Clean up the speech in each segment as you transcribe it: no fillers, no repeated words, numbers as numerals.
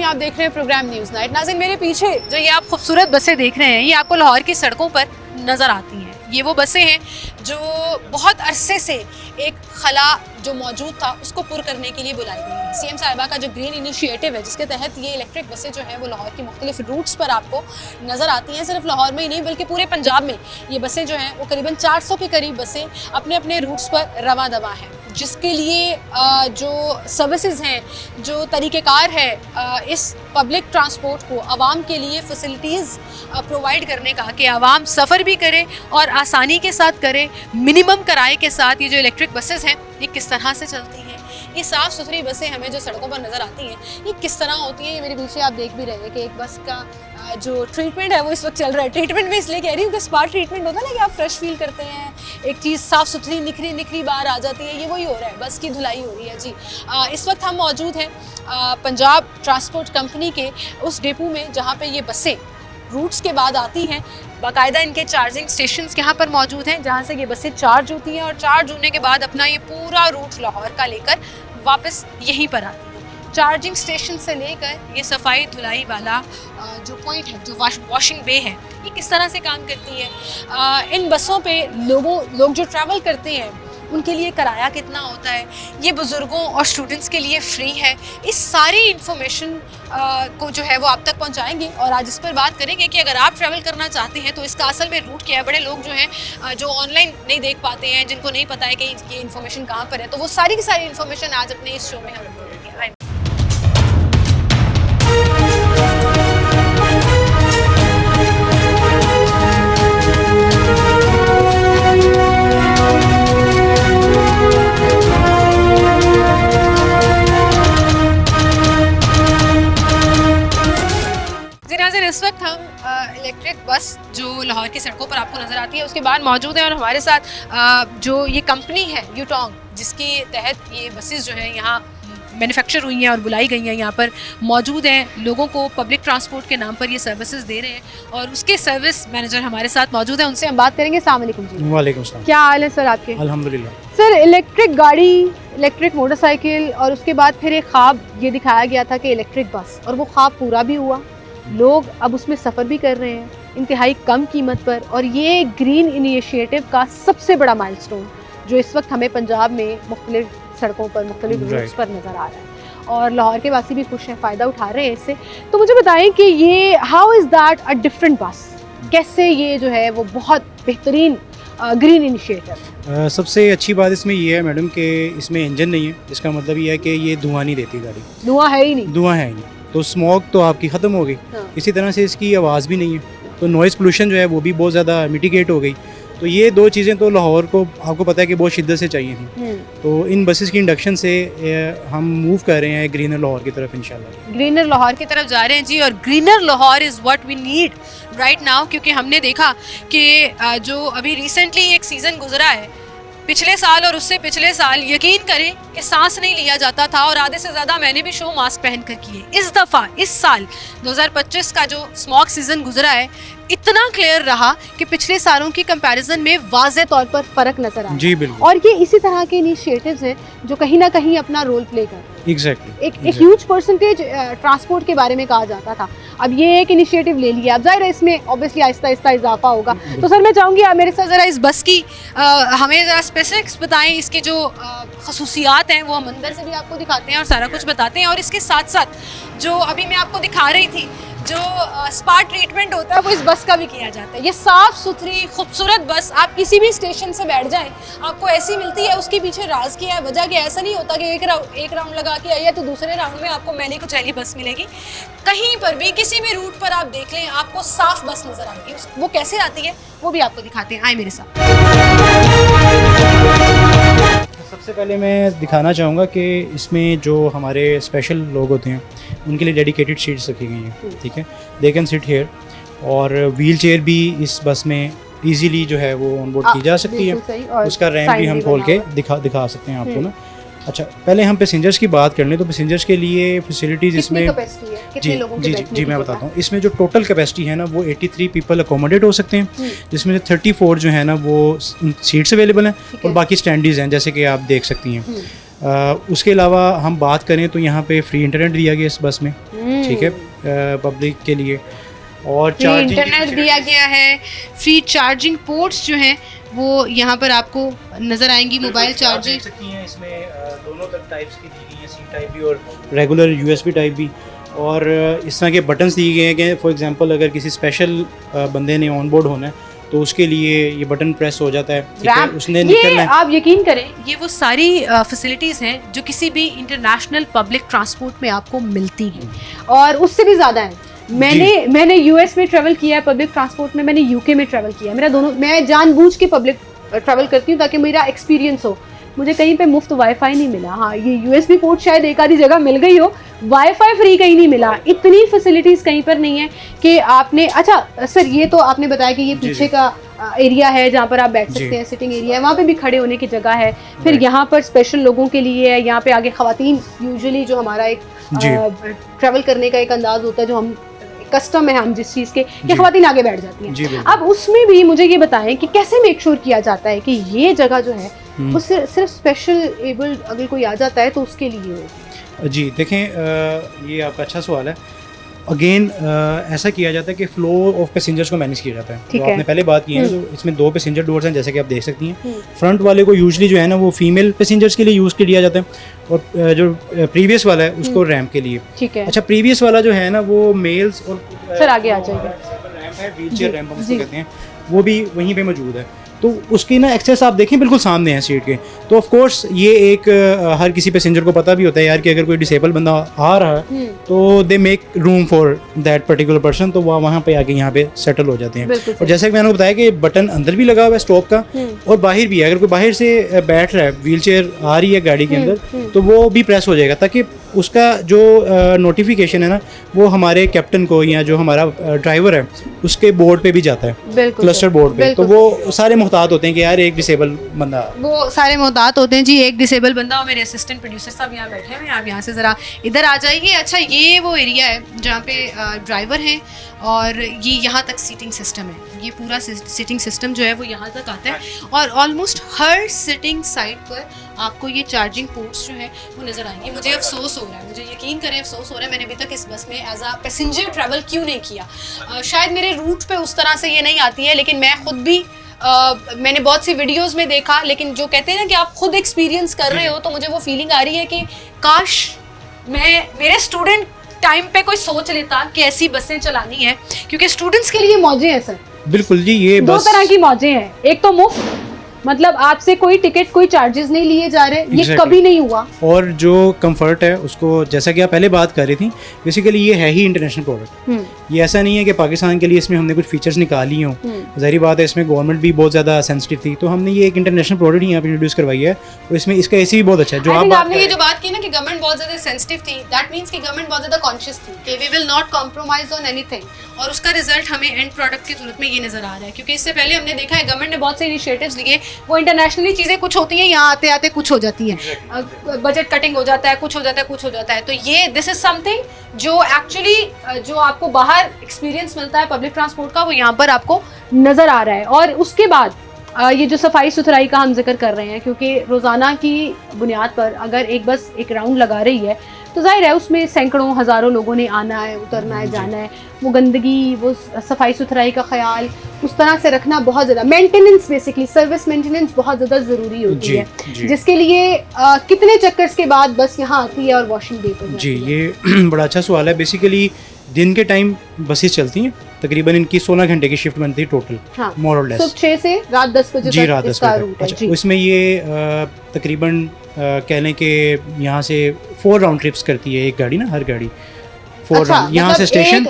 आप देख रहे हैं प्रोग्राम न्यूज़ नाइट। नाज़रीन, मेरे पीछे जो ये आप खूबसूरत बसें देख रहे हैं, ये आपको लाहौर की सड़कों पर नज़र आती हैं। ये वो बसें हैं जो बहुत अरसे से एक खला जो मौजूद था उसको पुर करने के लिए बुलाई गई हैं। सीएम साहिबा का जो ग्रीन इनिशिएटिव है, जिसके तहत ये इलेक्ट्रिक बसें जो हैं वो लाहौर की मुख्तलिफ रूट्स पर आपको नज़र आती हैं। सिर्फ लाहौर में ही नहीं बल्कि पूरे पंजाब में ये बसें जो हैं वो करीबन 400 के करीब बसें अपने अपने रूट्स पर रवां दवा हैं, जिसके लिए जो सर्विसेज हैं, जो तरीक़ेकार है इस पब्लिक ट्रांसपोर्ट को आवाम के लिए फैसिलिटीज़ प्रोवाइड करने का, कि आवाम सफ़र भी करे और आसानी के साथ करे, मिनिमम किराए के साथ। ये जो इलेक्ट्रिक बसेस हैं ये किस तरह से चलती हैं, ये साफ़ सुथरी बसें हमें जो सड़कों पर नज़र आती हैं ये किस तरह होती हैं। ये मेरे पीछे आप देख भी रहे हैं कि एक बस का जो ट्रीटमेंट है वो इस वक्त चल रहा है। ट्रीटमेंट में इसलिए कह रही हूँ कि स्पा ट्रीटमेंट होता है ना, कि आप फ्रेश फील करते हैं, एक चीज़ साफ़ सुथरी निखरी बाहर आ जाती है, ये वही हो रहा है, बस की धुलाई हो रही है जी। इस वक्त हम मौजूद हैं पंजाब ट्रांसपोर्ट कंपनी के उस डिपो में जहाँ पे ये बसें रूट्स के बाद आती हैं। बाकायदा इनके चार्जिंग स्टेशंस यहाँ पर मौजूद हैं जहाँ से ये बसें चार्ज होती हैं, और चार्ज होने के बाद अपना ये पूरा रूट लाहौर का लेकर वापस यहीं पर आती है। चार्जिंग स्टेशन से लेकर ये सफाई धुलाई वाला जो पॉइंट है, जो वॉशिंग बे है, ये किस तरह से काम करती है। इन बसों पे लोग जो ट्रैवल करते हैं उनके लिए किराया कितना होता है, ये बुज़ुर्गों और स्टूडेंट्स के लिए फ्री है। इस सारी इन्फॉर्मेशन को जो है वो आप तक पहुंचाएंगे, और आज इस पर बात करेंगे कि अगर आप ट्रैवल करना चाहते हैं तो इसका असल में रूट क्या है। बड़े लोग जो हैं जो ऑनलाइन नहीं देख पाते हैं, जिनको नहीं पता है कि ये इन्फॉर्मेशन कहाँ पर है, तो वो सारी की सारी इन्फॉर्मेशन आज अपने इस शो में हम बोलेंगे। इस वक्त हम इलेक्ट्रिक बस जो लाहौर की सड़कों पर आपको नज़र आती है उसके बाद मौजूद है, और हमारे साथ जो ये कंपनी है यूटोंग, जिसके तहत ये बसेस जो है यहाँ मैन्युफैक्चर हुई हैं और बुलाई गई हैं, यहाँ पर मौजूद हैं, लोगों को पब्लिक ट्रांसपोर्ट के नाम पर ये सर्विसेज दे रहे हैं, और उसके सर्विस मैनेजर हमारे साथ मौजूद हैं, उनसे हम बात करेंगे। अस्सलाम वालेकुम जी। वालेकुम सलाम। क्या हाल है सर आपके? अल्हम्दुलिल्लाह। सर, इलेक्ट्रिक गाड़ी, इलेक्ट्रिक मोटरसाइकिल, और उसके बाद फिर एक ख्वाब ये दिखाया गया था कि इलेक्ट्रिक बस, और वो ख्वाब पूरा भी हुआ। लोग अब उसमें सफ़र भी कर रहे हैं इंतहाई कम कीमत पर, और ये ग्रीन इनिशिएटिव का सबसे बड़ा माइलस्टोन जो इस वक्त हमें पंजाब में मुख्तलिफ सड़कों पर, मुख्तलिफ रूट्स पर नज़र आ रहा है, और लाहौर के वासी भी खुश हैं, फ़ायदा उठा रहे हैं इससे। तो मुझे बताएं कि ये how is that a different बस, कैसे ये जो है वो बहुत बेहतरीन ग्रीन इनिशिएटिव। सबसे अच्छी बात इसमें ये है मैडम कि इसमें इंजन नहीं है, जिसका मतलब ये है कि ये धुआं नहीं देती गाड़ी। धुआं है ही नहीं? धुआं है ही नहीं, तो स्मोक तो आपकी ख़त्म हो गई। हाँ। इसी इसी तरह से इसकी आवाज़ भी नहीं है, तो नॉइज़ पोल्यूशन जो है वो भी बहुत ज़्यादा मिटिगेट हो गई। तो ये दो चीज़ें तो लाहौर को आपको पता है कि बहुत शिद्दत से चाहिए थी। तो इन बसेस की इंडक्शन से हम मूव कर रहे हैं ग्रीनर लाहौर की तरफ इंशाल्लाह। ग्रीनर लाहौर की तरफ जा रहे हैं जी, और greener Lahore is what we need right now, क्योंकि हमने देखा कि जो अभी रिसेंटली एक सीज़न गुजरा है, पिछले साल और उससे पिछले साल, यकीन करें कि सांस नहीं लिया जाता था, और आधे से ज़्यादा मैंने भी शो मास्क पहन कर किए। इस दफ़ा इस साल 2025 का जो स्मॉग सीज़न गुजरा है इतना क्लियर रहा कि पिछले सालों की कंपैरिजन में वाज़े तौर पर फ़र्क नज़र आया। जी बिल्कुल। और ये इसी तरह के इनिशिएटिव्स हैं जो कहीं ना कहीं अपना रोल प्ले कर रहे हैं। एग्जैक्टली। एक ह्यूज परसेंटेज ट्रांसपोर्ट के बारे में कहा जाता था, अब ये एक इनिशिएटिव ले लिया, अब जाहिर है इसमें ऑब्वियसली आहिस्ता आहिस्ता इजाफा होगा। तो सर मैं चाहूँगी आप मेरे साथ ज़रा इस बस की हमें ज़रा स्पेसिफिक्स बताएं, इसकी जो खसूसियात हैं वो हम अंदर से भी आपको दिखाते हैं और सारा कुछ बताते हैं, और इसके साथ साथ जो अभी मैं आपको दिखा रही थी जो स्पा ट्रीटमेंट होता है वो इस बस का भी किया जाता है। ये साफ़ सुथरी खूबसूरत बस, आप किसी भी स्टेशन से बैठ जाएं आपको ऐसी मिलती है। उसके पीछे राज क्या है, वजह क्या है? ऐसा नहीं होता कि एक राउंड लगा के आइए तो दूसरे राउंड में आपको मैली कुचैली बस मिलेगी। कहीं पर भी किसी भी रूट पर आप देख लें आपको साफ बस नज़र आती है। वो कैसे आती है वो भी आपको दिखाते हैं, आए मेरे साथ। सबसे पहले मैं दिखाना चाहूँगा कि इसमें जो हमारे स्पेशल लोग होते हैं उनके लिए डेडिकेटेड सीट्स रखी गई हैं, ठीक है, दे कैन सिट हेयर, और व्हील चेयर भी इस बस में इजीली जो है वो ऑन बोर्ड की जा सकती है। उसका रैंप भी हम खोल के दिखा सकते हैं आपको ना। अच्छा, पहले हम पैसेंजर्स की बात कर लें तो पैसेंजर्स के लिए फैसिलिटीज़ इसमें जी मैं बताता हूँ। इसमें जो टोटल कैपेसिटी है ना वो 83 पीपल अकोमोडेट हो सकते हैं, जिसमें से 34 जो है ना वो सीट्स अवेलेबल हैं और बाकी स्टैंडीज़ हैं जैसे कि आप देख सकती हैं। उसके अलावा हम बात करें तो यहाँ पे फ्री इंटरनेट दिया गया इस बस में, ठीक है, पब्लिक के लिए। और फ्री इंटरनेट दिया गया है, फ्री चार्जिंग पोर्ट्स जो हैं वो यहाँ पर आपको नज़र आएंगी, मोबाइल चार्जिंग देख सकती हैं। इसमें दोनों तरह टाइप्स की दी गई है, सी टाइप भी और रेगुलर यूएसबी टाइप भी। और इस तरह के बटन्स दिए गए हैं कि फॉर एग्जांपल अगर किसी स्पेशल बंदे ने ऑन बोर्ड होना है तो उसके लिए ये बटन प्रेस हो जाता है, ठीक है, उसने निकलना है। आप यकीन करें ये वो सारी फैसिलिटीज़ हैं जो किसी भी इंटरनेशनल पब्लिक ट्रांसपोर्ट में आपको मिलती हैं और उससे भी ज़्यादा हैं। मैंने यूएस में ट्रैवल किया है पब्लिक ट्रांसपोर्ट में, मैंने यूके में ट्रैवल किया है। मेरा दोनों, मैं जानबूझ के पब्लिक ट्रैवल करती हूँ ताकि मेरा एक्सपीरियंस हो। मुझे कहीं पे मुफ्त वाईफाई नहीं मिला, हाँ ये यूएसबी पोर्ट शायद एक आधी जगह मिल गई हो, वाईफाई फ्री कहीं नहीं मिला। इतनी फैसिलिटीज़ कहीं पर नहीं है कि आपने, अच्छा सर ये तो आपने बताया कि ये पीछे का एरिया है जहाँ पर आप बैठ सकते हैं, सिटिंग एरिया है, वहाँ पे भी खड़े होने की जगह है। फिर यहाँ पर स्पेशल लोगों के लिए है, यहाँ पे आगे ख़वातीन यूजुअली जो हमारा एक ट्रैवल करने का एक अंदाज होता है जो हम कस्टम है हम जिस चीज़ के, ये ख़वातीन आगे बैठ जाती हैं। अब उसमें भी मुझे ये बताएं कि कैसे मेक श्योर किया जाता है कि ये जगह जो है वो सिर्फ स्पेशल एबल्ड अगर कोई आ जाता है तो उसके लिए हो। जी देखें, ये आपका अच्छा सवाल है। अगेन ऐसा किया जाता है कि फ्लो ऑफ पैसेंजर्स को मैनेज किया जाता है। तो आपने पहले बात की है, तो इसमें 2 पैसेंजर डोर्स हैं जैसे कि आप देख सकती हैं। फ्रंट वाले को यूजुअली जो है ना वो फीमेल पैसेंजर्स के लिए यूज़ किया जाता है और जो प्रीवियस वाला है उसको रैम्प के लिए। ठीक है। अच्छा, प्रीवियस वाला जो है ना वो मेल्स और सर आगे आ जाएगा, रैम्प है, व्हीलचेयर रैम्प हम उसको कहते हैं, वो भी वहीं पे मौजूद है। तो उसकी ना एक्सेस आप देखें बिल्कुल सामने है सीट के। तो ऑफ कोर्स ये एक हर किसी पैसेंजर को पता भी होता है यार कि अगर कोई डिसेबल बंदा आ रहा है तो they make room for that particular person, तो वहाँ पे आके यहाँ पे सेटल हो जाते हैं। और जैसे कि मैंने बताया कि बटन अंदर भी लगा हुआ है स्टॉप का और बाहर भी है। अगर कोई बाहर से बैठ रहा है, व्हीलचेयर आ रही है गाड़ी के अंदर, तो वो भी प्रेस हो जाएगा ताकि उसका जो नोटिफिकेशन है ना वो हमारे कैप्टन को या जो हमारा ड्राइवर है उसके बोर्ड पे भी जाता है, क्लस्टर बोर्ड पे। तो वो सारे मुहतात होते हैं कि यार एक डिसेबल बंदा, वो सारे मुहतात होते हैं जी, एक डिसेबल बंदा। और मेरे असिस्टेंट प्रोड्यूसर साहब यहाँ बैठे हुए हैं, आप यहाँ से ज़रा इधर आ जाइए। अच्छा, ये वो एरिया है जहाँ पे ड्राइवर हैं और ये यहाँ तक सीटिंग सिस्टम है। ये पूरा सीटिंग सिस्टम जो है वो यहाँ तक आता है और ऑलमोस्ट हर सिटिंग साइड पर आपको ये चार्जिंग पोर्ट्स जो है वो नज़र आएंगे। मुझे अफसोस हो रहा है, मुझे यकीन करें अफसोस हो रहा है, मैंने अभी तक इस बस में एज अ पैसेंजर ट्रैवल क्यों नहीं किया। शायद मेरे रूट पे उस तरह से ये नहीं आती है, लेकिन मैं खुद भी मैंने बहुत सी वीडियोस में देखा, लेकिन जो कहते हैं ना कि आप खुद एक्सपीरियंस कर रहे हो, तो मुझे वो फीलिंग आ रही है कि काश मैं मेरे स्टूडेंट टाइम पे कोई सोच लेता कि ऐसी बसें चलानी है, क्योंकि स्टूडेंट्स के लिए मौजें हैं सर। बिल्कुल जी, ये 2 तरह की मौजें हैं। एक तो मुफ्त, मतलब आपसे कोई टिकट कोई चार्जेस नहीं लिए जा रहे, ये कभी नहीं हुआ। और जो कंफर्ट है उसको, जैसा कि आप पहले बात कर रही थी, बेसिकली ये है ही इंटरनेशनल प्रोडक्ट। ये ऐसा नहीं है कि पाकिस्तान के लिए इसमें हमने कुछ फीचर्स निकाली हों। ज़ाहिर बात है इसमें गवर्नमेंट भी बहुत ज़्यादा सेंसिटिव थी, तो हमने ये एक इंटरनेशनल प्रोडक्ट ही यहाँ पे इंट्रोड्यूस करवाई है। और इसमें इसका एसी भी बहुत अच्छा है। जो आपने ये जो बात की ना कि गवर्नमेंट बहुत ज़्यादा सेंसिटिव थी, दैट मीन्स कि गवर्नमेंट बहुत ज़्यादा कॉन्शियस थी कि we will not compromise on anything, और उसका रिजल्ट हमें एंड प्रोडक्ट की सूरत में ये नज़र आ रहा है। क्योंकि इससे पहले हमने देखा है गवर्नमेंट ने बहुत से इनिशिएटिव्स लिए, वो इंटरनेशनली चीज़ें कुछ होती हैं, यहाँ आते आते कुछ हो जाती हैं, बजट कटिंग हो जाता है, कुछ हो जाता है, कुछ हो जाता है। तो ये दिस इज समथिंग जो एक्चुअली जो आपको बाहर एक्सपीरियंस मिलता है पब्लिक ट्रांसपोर्ट का, वो यहाँ पर आपको नज़र आ रहा है। और उसके बाद ये जो सफाई सुथराई का हम जिक्र कर रहे हैं, क्योंकि रोज़ाना की बुनियाद पर अगर एक बस एक राउंड लगा रही है तो जाहिर है उसमें सैकड़ों हज़ारों लोगों ने आना है, उतरना है, जाना है। वो गंदगी, वो सफाई सुथराई का ख्याल उस तरह से रखना बहुत ज़्यादा, मेंटेनेंस बेसिकली सर्विस मेंटेनेंस बहुत ज़्यादा ज़रूरी होती है, जिसके लिए कितने चक्कर्स के बाद बस यहाँ आती है और वॉशिंग डे पर जी। ये बड़ा अच्छा सवाल है। बेसिकली दिन के टाइम बसेस चलती हैं, तकरीबन इनकी 16 घंटे की शिफ्ट बनती है टोटल, मोर और लेस, सुबह 6 से रात 10 बजे जी, रात 10 बजे तक। अच्छा, इसमें ये तकरीबन कह लें कि यहाँ से 4 राउंड ट्रिप्स करती है एक गाड़ी ना, हर गाड़ी 4 राउंड, यहाँ से स्टेशन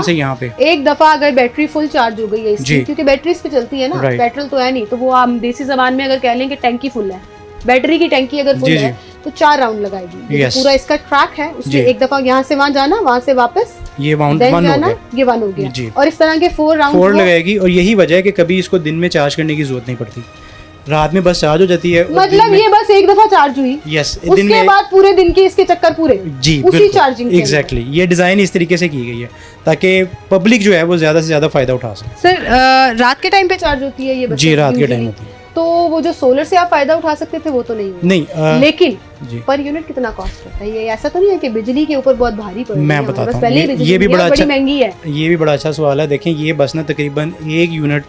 से यहाँ पे। एक दफ़ा अगर बैटरी फुल चार्ज हो गई है इसकी, क्योंकि बैटरीज पे चलती है ना, पेट्रोल तो है नहीं, तो वो हम देसी जबान में अगर कह लें कि टैंकी फुल है, बैटरी की टैंकी अगर फुल है तो 4 राउंड लगाएगी। पूरा इसका ट्रैक है, उसमें एक दफ़ा यहाँ से वहाँ जाना, वहाँ से वापस ये 1 हो गया, और इस तरह के 4 राउंड लगाएगी। और यही वजह है कि कभी इसको दिन में चार्ज करने की जरूरत नहीं पड़ती, रात में बस चार्ज हो जाती है। मतलब ये बस एक दफा चार्ज हुई, उसके बाद पूरे दिन के इसके चक्कर पूरे जी उसी चार्जिंग एग्जैक्टली। ये डिज़ाइन इस तरीके से की गई है ताकि पब्लिक जो है वो ज़्यादा से ज़्यादा फ़ायदा उठा सके। सर रात के टाइम पे चार्ज होती है ये बस? जी, रात के टाइम होती है। तो वो जो सोलर से आप फायदा उठा सकते थे वो तो नहीं हुआ। नहीं लेकिन जी पर यूनिट कितना कॉस्ट होता है? ये ऐसा तो नहीं है कि बिजली के ऊपर बहुत भारी पड़ रही है? मैं हमारे बताता पास हूँ, पहले ही बिजली ये भी है, बड़ा बड़ी अच्छा, महंगी है। ये भी बड़ा अच्छा सवाल है। देखें ये बस ना तकरीबन 1 यूनिट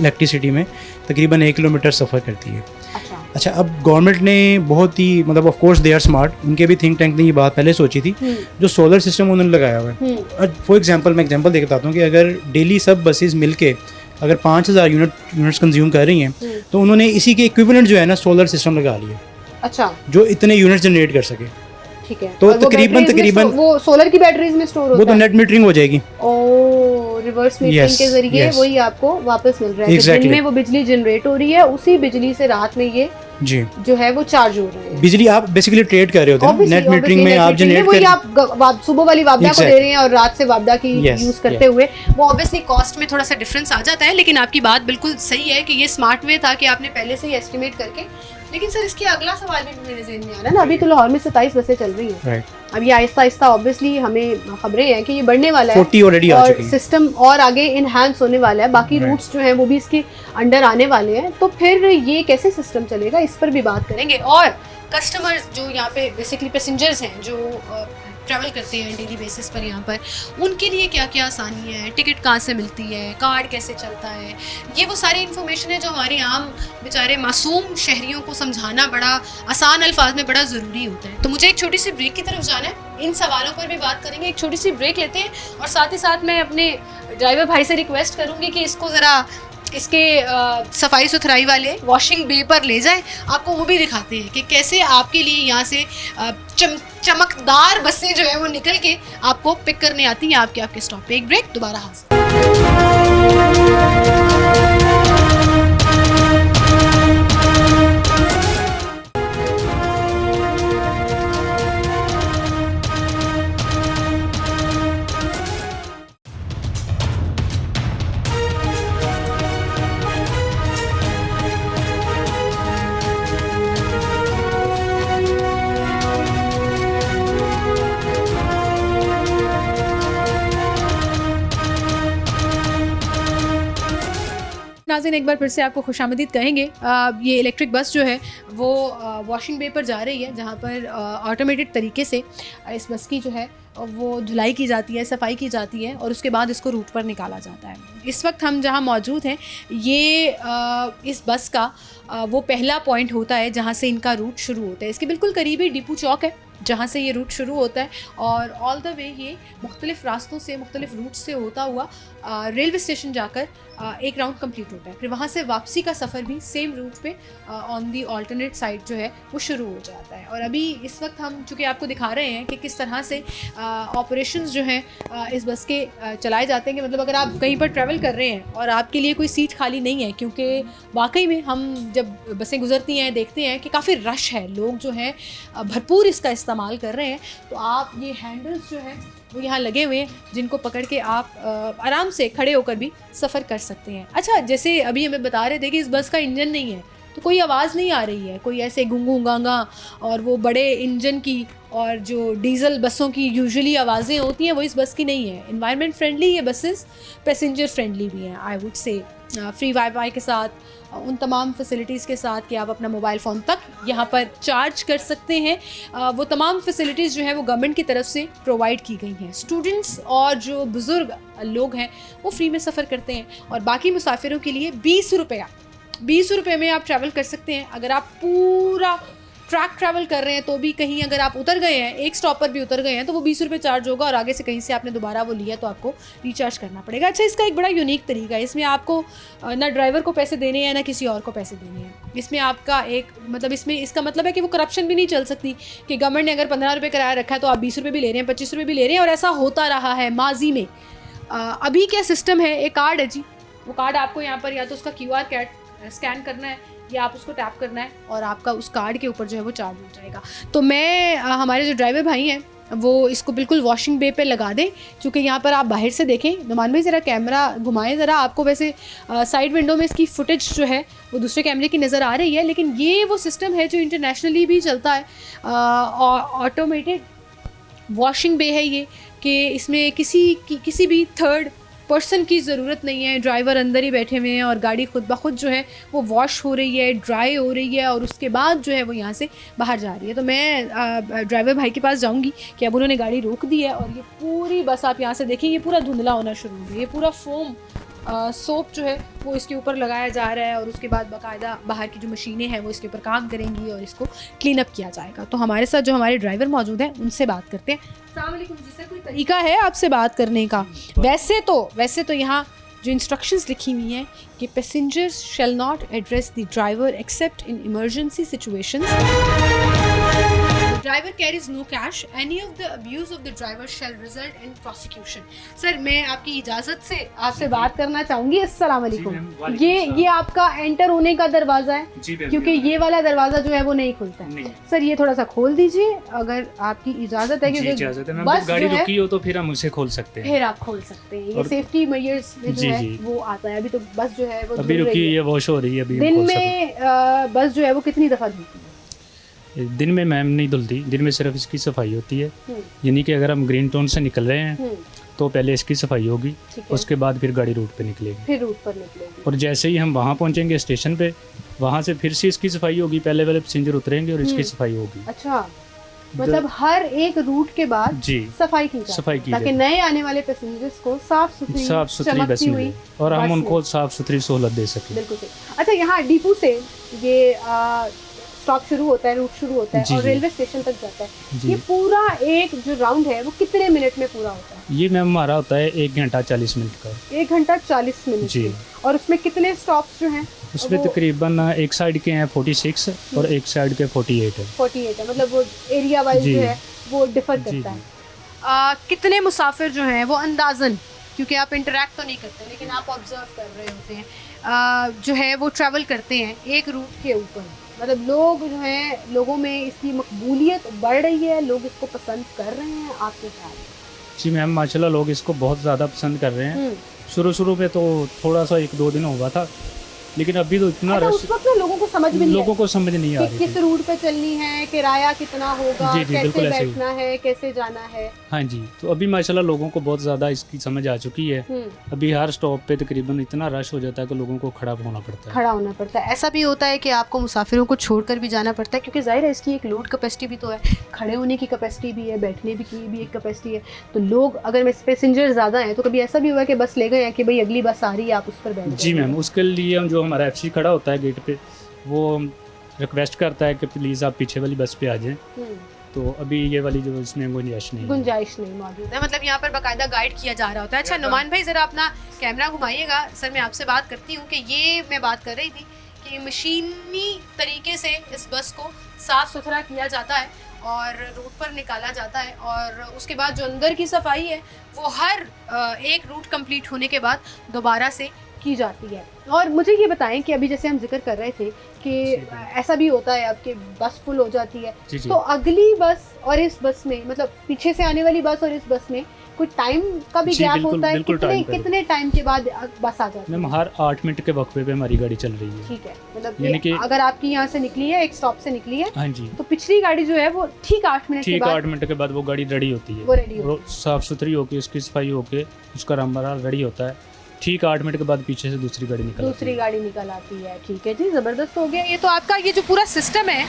इलेक्ट्रिसिटी में तकरीबन 1 किलोमीटर सफ़र करती है। अच्छा, अब गवर्नमेंट ने बहुत ही मतलब of course they are smart, उनके भी थिंक टैंक ने ये बात पहले सोची थी। जो सोलर सिस्टम उन्होंने लगाया हुआ है, फॉर एग्जांपल मैं एग्जांपल देता हूँ कि अगर डेली सब बसेस मिलके अगर 5000 यूनिट्स कंज्यूम कर रही हैं तो उन्होंने इसी के इक्विवेलेंट जो है ना सोलर सिस्टम लगा लिए। अच्छा, जो इतने यूनिट जनरेट कर सके। ठीक है। तो और वो तकरीबन वो सोलर की बैटरीज में स्टोर होता वो तो है? नेट मीटरिंग हो जाएगी। रिवर्स मीटरिंग के जरिए वही आपको वापस मिल रहा है। Exactly. दिन में वो बिजली जनरेट हो रही है, उसी बिजली से रात में ये जी जो है वो चार्ज हो रहे हैं। बिजली आप बेसिकली ट्रेड कर रहे होते हैं नेट मीटरिंग में, आप जनरेट वही आप सुबह वाली वापडा को दे रहे हैं और रात से वापडा की यूज करते हुए वो ऑब्वियसली कॉस्ट में थोड़ा सा डिफरेंस आ जाता है। लेकिन आपकी बात बिल्कुल सही है कि ये स्मार्ट वे था कि आपने पहले से ही एस्टिमेट करके। लेकिन सर इसके अगला सवाल भी मेरे ज़हन में आ रहा है ना, अभी तो लाहौर में 27 बसें चल रही हैं। राइट, अब ये आहिस्ता आहिस्ता ऑब्वियसली हमें खबरें हैं कि ये बढ़ने वाला है, 40 ऑलरेडी आ चुकी है, सिस्टम और आगे इनहैंस होने वाला है, बाकी रूट्स जो हैं वो भी इसके अंडर आने वाले हैं। तो फिर ये कैसे सिस्टम चलेगा, इस पर भी बात करेंगे। और कस्टमर्स जो यहाँ पे बेसिकली पैसेंजर्स हैं जो ट्रैवल करते हैं डेली बेसिस पर यहाँ पर, उनके लिए क्या क्या आसानी है, टिकट कहाँ से मिलती है, कार्ड कैसे चलता है, ये वो सारी इन्फॉर्मेशन है जो हमारे आम बेचारे मासूम शहरियों को समझाना बड़ा आसान अल्फाज में बड़ा ज़रूरी होता है। तो मुझे एक छोटी सी ब्रेक की तरफ जाना है, इन सवालों पर भी बात करेंगे। एक छोटी सी ब्रेक लेते हैं और साथ ही साथ मैं अपने ड्राइवर भाई से रिक्वेस्ट करूँगी कि इसको ज़रा इसके सफाई सुथराई वाले वॉशिंग बे पर ले जाएं, आपको वो भी दिखाते हैं कि कैसे आपके लिए यहाँ से चमकदार बसें जो है वो निकल के आपको पिक करने आती हैं आपके स्टॉप पे। एक ब्रेक, दोबारा हाजिर। नाज़रीन एक बार फिर से आपको खुशामदीद कहेंगे। ये इलेक्ट्रिक बस जो है वो वॉशिंग बे पर जा रही है, जहाँ पर ऑटोमेटेड तरीके से इस बस की जो है वो धुलाई की जाती है, सफाई की जाती है और उसके बाद इसको रूट पर निकाला जाता है। इस वक्त हम जहाँ मौजूद हैं ये इस बस का वो पहला पॉइंट होता है जहाँ से इनका रूट शुरू होता है। इसके बिल्कुल करीब ही डिपू चौक है जहाँ से ये रूट शुरू होता है और ऑल द वे ये मुख्तलिफ़ रास्तों से, मुख्तलिफ़ रूट से होता हुआ रेलवे स्टेशन जाकर एक राउंड कंप्लीट होता है। फिर वहाँ से वापसी का सफ़र भी सेम रूट पे ऑन दी ऑल्टरनेट साइड जो है वो शुरू हो जाता है। और अभी इस वक्त हम चूँकि आपको दिखा रहे हैं कि किस तरह से ऑपरेशंस जो हैं इस बस के चलाए जाते हैं कि मतलब अगर आप कहीं पर ट्रैवल कर रहे हैं और आपके लिए कोई सीट खाली नहीं है, क्योंकि वाकई में हम जब बसें गुजरती हैं देखते हैं कि काफ़ी रश है, लोग जो हैं भरपूर इसका इस्तेमाल कर रहे हैं। तो आप ये हैंडल्स जो हैं वो यहाँ लगे हुए हैं जिनको पकड़ के आप आराम से खड़े होकर भी सफ़र कर सकते हैं। अच्छा, जैसे अभी हमें बता रहे थे कि इस बस का इंजन नहीं है तो कोई आवाज़ नहीं आ रही है, कोई ऐसे गुंगू गांगा और वो बड़े इंजन की और जो डीज़ल बसों की यूजुअली आवाज़ें होती हैं वो इस बस की नहीं है। एनवायरनमेंट फ्रेंडली ये बसेस, पैसेंजर फ्रेंडली भी हैं I would say. Free wifi के साथ, उन तमाम फैसिलिटीज़ के साथ कि आप अपना मोबाइल फ़ोन तक यहाँ पर चार्ज कर सकते हैं। वो तमाम फैसिलिटीज़ जो है वो गवर्नमेंट की तरफ से प्रोवाइड की गई हैं। स्टूडेंट्स और जो बुज़ुर्ग लोग हैं वो फ्री में सफ़र करते हैं और बाकी मुसाफिरों के लिए 20 रुपये में आप ट्रैवल कर सकते हैं। अगर आप पूरा ट्रैक ट्रैवल कर रहे हैं तो भी कहीं अगर आप उतर गए हैं, एक स्टॉप पर भी उतर गए हैं तो वो 20 रुपये चार्ज होगा और आगे से कहीं से आपने दोबारा वो लिया तो आपको रिचार्ज करना पड़ेगा। अच्छा, इसका एक बड़ा यूनिक तरीका है, इसमें आपको ना ड्राइवर को पैसे देने हैं ना किसी और को पैसे देने हैं। इसमें आपका एक मतलब इसका मतलब है कि वो करप्शन भी नहीं चल सकती कि गवर्नमेंट ने अगर 15 रुपये किराया रखा है तो आप 20 रुपये भी ले रहे हैं, 25 रुपये भी ले रहे हैं। और ऐसा होता रहा है माजी में। अभी क्या सिस्टम है, एक कार्ड है जी, वो कार्ड आपको यहाँ पर या तो उसका QR स्कैन करना है या आप उसको टैप करना है और आपका उस कार्ड के ऊपर जो है वो चार्ज हो जाएगा। तो मैं हमारे जो ड्राइवर भाई हैं वो इसको बिल्कुल वॉशिंग बे पे लगा दें, क्योंकि यहाँ पर आप बाहर से देखें। नुमान भाई ज़रा कैमरा घुमाएं ज़रा, आपको वैसे साइड विंडो में इसकी फुटेज जो है वो दूसरे कैमरे की नज़र आ रही है, लेकिन ये वो सिस्टम है जो इंटरनेशनली भी चलता है। ऑटोमेटेड वॉशिंग बे है ये कि इसमें किसी भी थर्ड पर्सन की ज़रूरत नहीं है, ड्राइवर अंदर ही बैठे हुए हैं और गाड़ी खुद ब खुद जो है वो वॉश हो रही है, ड्राई हो रही है और उसके बाद जो है वो यहाँ से बाहर जा रही है। तो मैं ड्राइवर भाई के पास जाऊँगी कि अब उन्होंने गाड़ी रोक दी है और ये पूरी बस आप यहाँ से देखें, ये पूरा धुंधला होना शुरू हो गया, ये पूरा फोम सोप जो है वो इसके ऊपर लगाया जा रहा है और उसके बाद बाकायदा बाहर की जो मशीनें हैं वो इसके ऊपर काम करेंगी और इसको क्लीन अप किया जाएगा। तो हमारे साथ जो हमारे ड्राइवर मौजूद हैं उनसे बात करते हैं। अस्सलाम वालेकुम जी सर, कोई तरीका है आपसे बात करने का? वैसे तो यहाँ जो इंस्ट्रक्शंस लिखी हुई हैं कि passengers shall not address the driver except in emergency situations, driver carries no cash, any of the abuse of the driver shall result in prosecution. Sir मैं आपकी इजाज़त से आपसे बात करना चाहूँगी। अस्सलाम वालेकुम। ये आपका एंटर होने का दरवाज़ा है, क्योंकि ये वाला दरवाज़ा जो है वो नहीं खुलता है। सर ये थोड़ा सा खोल दीजिए अगर आपकी इजाज़त है, क्योंकि बस गाड़ी रुकी हो तो फिर हम उसे खोल सकते हैं, फिर आप खोल सकते हैं। ये सेफ्टी मेजर्स में जो है वो आता है। अभी तो बस जो है वो अभी रुकी है, वॉश हो रही है। अभी दिन में बस जो है वो कितनी दफ़ा धुलती है? दिन में मैम नहीं धुलती, दिन में सिर्फ इसकी सफाई होती है। यानी कि अगर हम ग्रीन टाउन से निकल रहे हैं तो पहले इसकी सफाई होगी, उसके बाद फिर गाड़ी रूट पे निकलेगी। और जैसे ही हम वहाँ पहुँचेंगे स्टेशन पे, वहाँ से फिर से इसकी सफाई होगी, पहले वाले पैसेंजर उतरेंगे और इसकी सफाई होगी। अच्छा, मतलब हर एक रूट के बाद जी सफाई की ताकि नए आने वाले पैसेंजर्स को साफ सुथरी बस मिले और हम उनको साफ सुथरी सहूलत दे सकें। बिल्कुल सही। अच्छा, यहाँ डिपो से ये स्टॉप शुरू होता है, रूट शुरू होता है और रेलवे स्टेशन तक जाता है। ये पूरा एक जो राउंड है वो कितने मिनट में पूरा होता है? ये मैम हमारा होता है 1 घंटा 40 मिनट का। 1 घंटा 40 मिनट जी। और उसमें कितने स्टॉप्स जो हैं? उसमें तकरीबन एक साइड के हैं 46 और एक साइड के 48 है। 48 है, मतलब वो एरिया वाइज जो है वो डिफर करता है। कितने मुसाफिर जो हैं वो अंदाजन, क्योंकि आप इंटरेक्ट तो नहीं करते लेकिन आप ऑब्जर्व कर रहे होते हैं, जो है वो ट्रैवल करते हैं एक रूट के ऊपर? मतलब लोग जो हैं, लोगों में इसकी मकबूलियत बढ़ रही है, लोग इसको पसंद कर रहे हैं, आपके ख्याल में? जी मैम, माशाल्लाह लोग इसको बहुत ज़्यादा पसंद कर रहे हैं। शुरू में तो थोड़ा सा 1-2 दिन हुआ था, लेकिन अभी तो इतना रश, उस वक्त ना लोगों को समझ नहीं आ रही किस रूट पे चलनी है, किराया कितना होगा, कैसे बैठना है, कैसे जाना है। हाँ जी, तो अभी माशाल्लाह लोगों को बहुत ज़्यादा इसकी समझ आ चुकी है। अभी हर स्टॉप पे तकरीबन इतना रश हो जाता है कि लोगों को खड़ा होना पड़ता है। ऐसा भी होता है कि आपको मुसाफिरों को छोड़कर भी जाना पड़ता है, क्योंकि जाहिर है इसकी एक लोड कैपेसिटी भी तो है, खड़े होने की कैपेसिटी भी है, बैठने की भी एक कैपेसिटी है। तो लोग, अगर पैसेंजर ज़्यादा हैं तो कभी ऐसा भी हुआ कि बस ले गए हैं कि भाई अगली बस आ रही है, आप उस पर बैठ? जी मैम, उसके लिए हम जो हमारा FC खड़ा होता है गेट पे, वो रिक्वेस्ट करता है कि प्लीज़ आप पीछे वाली बस पे आ जाएं। तो अभी ये वाली जो इसमें गुंजाइश नहीं मौजूद है, मतलब यहाँ पर बाकायदा गाइड किया जा रहा होता है। अच्छा नुमान भाई, ज़रा अपना कैमरा घुमाइएगा। सर मैं आपसे बात करती हूँ कि ये मैं बात कर रही थी कि मशीनी तरीके से इस बस को साफ़ सुथरा किया जाता है और रूट पर निकाला जाता है, और उसके बाद जो अंदर की सफाई है वो हर एक रूट कंप्लीट होने के बाद दोबारा से की जाती है। और मुझे ये बताएं कि अभी जैसे हम जिक्र कर रहे थे कि ऐसा भी होता है आपके बस फुल हो जाती है, तो अगली बस और इस बस में, मतलब पीछे से आने वाली बस और इस बस में कुछ टाइम का भी गैप होता है? कितने टाइम के बाद बस आ जाती है? मैम हर 8 मिनट के वक्फे पे हमारी गाड़ी चल रही है। ठीक है, मतलब अगर आपकी यहाँ से निकली है, एक स्टॉप से निकली है, हाँ जी, तो पिछली गाड़ी जो है वो ठीक 8 मिनट के बाद वो गाड़ी रेडी होती है, वो साफ सुथरी होकर उसकी सफाई होकर उसका रंबरा रेडी होता है। ठीक 8 मिनट के बाद पीछे से दूसरी गाड़ी निकल आती है। ठीक है जी, ज़बरदस्त हो गया। ये तो आपका ये जो पूरा सिस्टम है